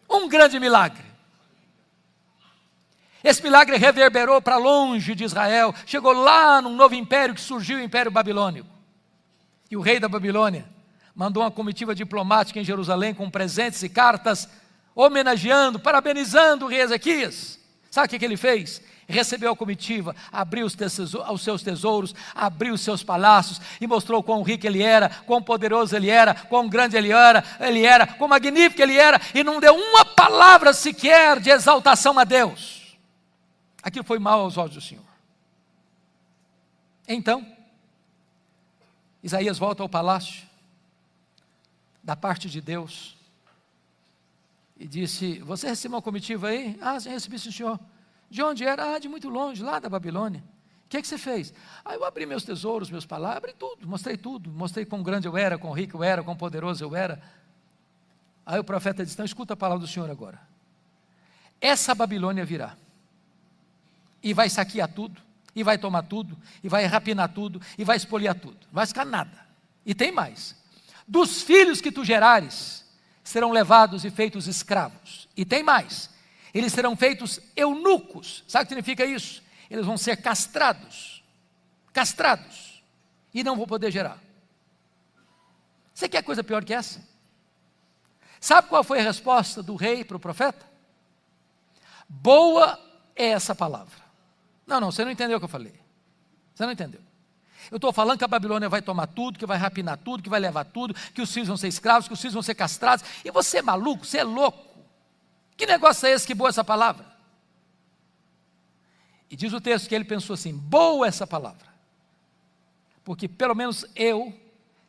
Um grande milagre. Esse milagre reverberou para longe de Israel, chegou lá num novo império que surgiu, o Império Babilônico. E o rei da Babilônia mandou uma comitiva diplomática em Jerusalém com presentes e cartas, homenageando, parabenizando o rei Ezequias. Sabe o que ele fez? Recebeu a comitiva, abriu os seus tesouros, abriu os seus palácios e mostrou quão rico ele era, quão poderoso ele era, quão grande ele era, quão magnífico ele era, e não deu uma palavra sequer de exaltação a Deus. Aquilo foi mal aos olhos do Senhor. Então, Isaías volta ao palácio, da parte de Deus, e disse: você recebeu uma comitiva aí? Ah, sim, recebi, sim, senhor. De onde era? Ah, de muito longe, lá da Babilônia. O que você fez? Ah, eu abri meus tesouros, meus palácios, abri tudo, mostrei quão grande eu era, quão rico eu era, quão poderoso eu era. Aí o profeta disse: então escuta a palavra do Senhor agora. Essa Babilônia virá, e vai saquear tudo, e vai tomar tudo, e vai rapinar tudo, e vai espoliar tudo, não vai ficar nada. E tem mais: dos filhos que tu gerares, serão levados e feitos escravos. E tem mais: eles serão feitos eunucos. Sabe o que significa isso? Eles vão ser castrados, e não vão poder gerar. Você quer coisa pior que essa? Sabe qual foi a resposta do rei para o profeta? Boa é essa palavra. Não, você não entendeu o que eu falei. Você não entendeu. Eu estou falando que a Babilônia vai tomar tudo, que vai rapinar tudo, que vai levar tudo, que os filhos vão ser escravos, que os filhos vão ser castrados. E você é maluco, você é louco. Que negócio é esse que boa essa palavra? E diz o texto que ele pensou assim, boa essa palavra, porque pelo menos eu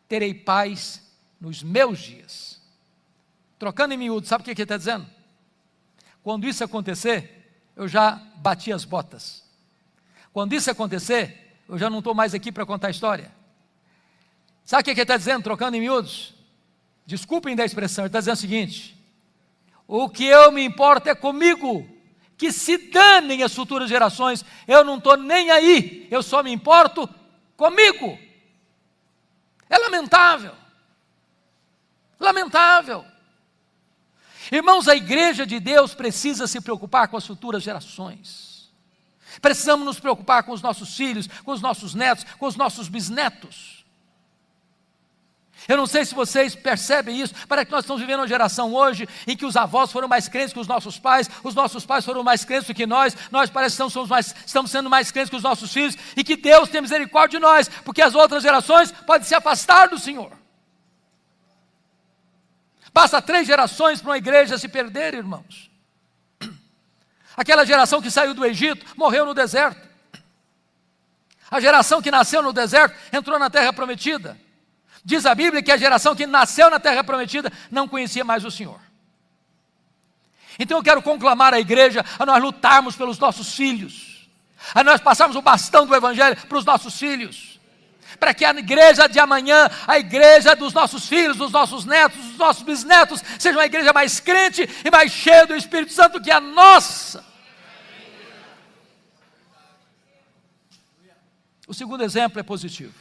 terei paz nos meus dias. Trocando em miúdo, sabe o que ele está dizendo? Quando isso acontecer, eu já bati as botas. Quando isso acontecer, eu já não estou mais aqui para contar a história. Sabe o que ele está dizendo, trocando em miúdos? Desculpem da expressão, ele está dizendo o seguinte, o que eu me importo é comigo, que se danem as futuras gerações, eu não estou nem aí, eu só me importo comigo. É lamentável, lamentável. Irmãos, a igreja de Deus precisa se preocupar com as futuras gerações. Precisamos nos preocupar com os nossos filhos, com os nossos netos, com os nossos bisnetos. Eu não sei se vocês percebem isso, parece que nós estamos vivendo uma geração hoje em que os avós foram mais crentes que os nossos pais foram mais crentes do que nós parece que estamos sendo mais crentes que os nossos filhos, e que Deus tem misericórdia de nós, porque as outras gerações podem se afastar do Senhor. Basta 3 gerações para uma igreja se perder, irmãos. Aquela geração que saiu do Egito, morreu no deserto. A geração que nasceu no deserto, entrou na terra prometida. Diz a Bíblia que a geração que nasceu na terra prometida não conhecia mais o Senhor. Então eu quero conclamar a igreja a nós lutarmos pelos nossos filhos, a nós passarmos o bastão do Evangelho para os nossos filhos, para que a igreja de amanhã, a igreja dos nossos filhos, dos nossos netos, dos nossos bisnetos, seja uma igreja mais crente e mais cheia do Espírito Santo que a nossa. O segundo exemplo é positivo.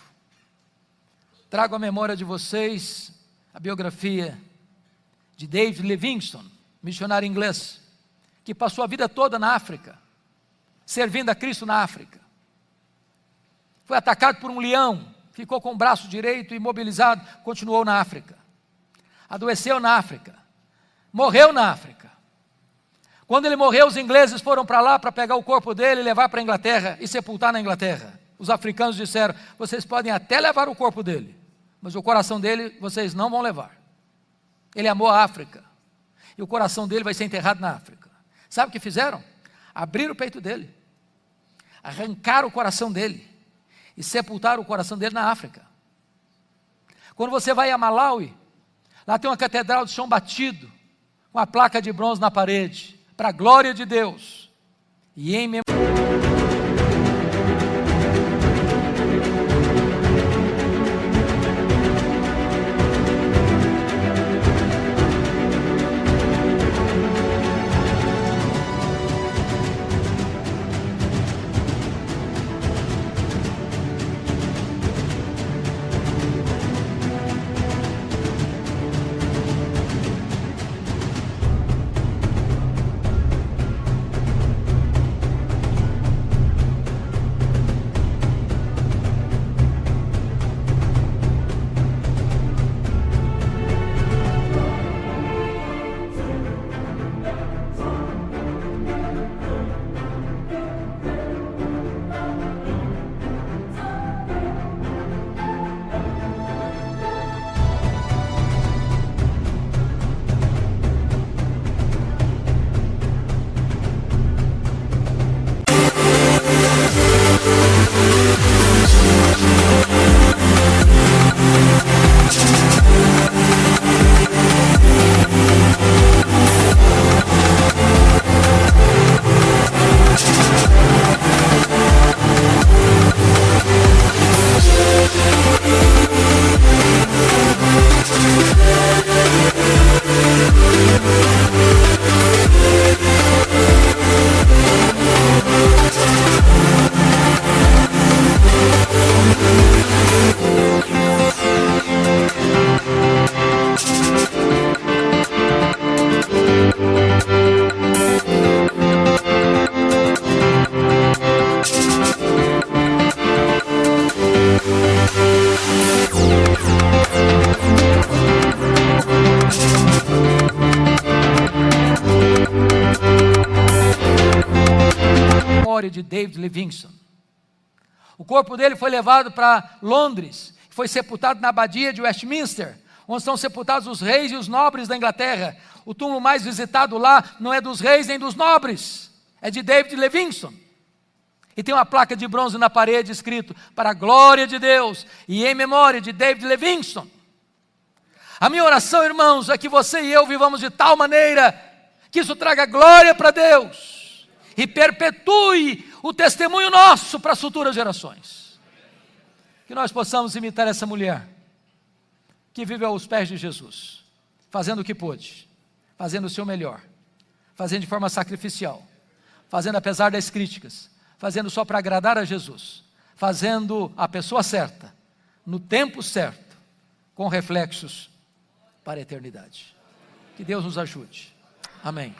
Trago à memória de vocês a biografia de David Livingstone, missionário inglês, que passou a vida toda na África, servindo a Cristo na África. Foi atacado por um leão, ficou com o braço direito imobilizado, continuou na África. Adoeceu na África, morreu na África. Quando ele morreu, os ingleses foram para lá para pegar o corpo dele e levar para a Inglaterra e sepultar na Inglaterra. Os africanos disseram, vocês podem até levar o corpo dele, mas o coração dele vocês não vão levar. Ele amou a África, e o coração dele vai ser enterrado na África. Sabe o que fizeram? Abriram o peito dele, arrancaram o coração dele, e sepultaram o coração dele na África. Quando você vai a Malawi, lá tem uma catedral de chão batido, com a placa de bronze na parede, para a glória de Deus, e em memória. memória de David Livingstone. O corpo dele foi levado para Londres, foi sepultado na abadia de Westminster, onde estão sepultados os reis e os nobres da Inglaterra. O túmulo mais visitado lá não é dos reis nem dos nobres, é de David Livingstone. E tem uma placa de bronze na parede escrito: para a glória de Deus e em memória de David Livingstone. A minha oração, irmãos, é que você e eu vivamos de tal maneira que isso traga glória para Deus e perpetue o testemunho nosso para as futuras gerações. Que nós possamos imitar essa mulher que vive aos pés de Jesus, fazendo o que pôde, fazendo o seu melhor, fazendo de forma sacrificial, fazendo apesar das críticas, fazendo só para agradar a Jesus, fazendo a pessoa certa, no tempo certo, com reflexos para a eternidade. Que Deus nos ajude. Amém.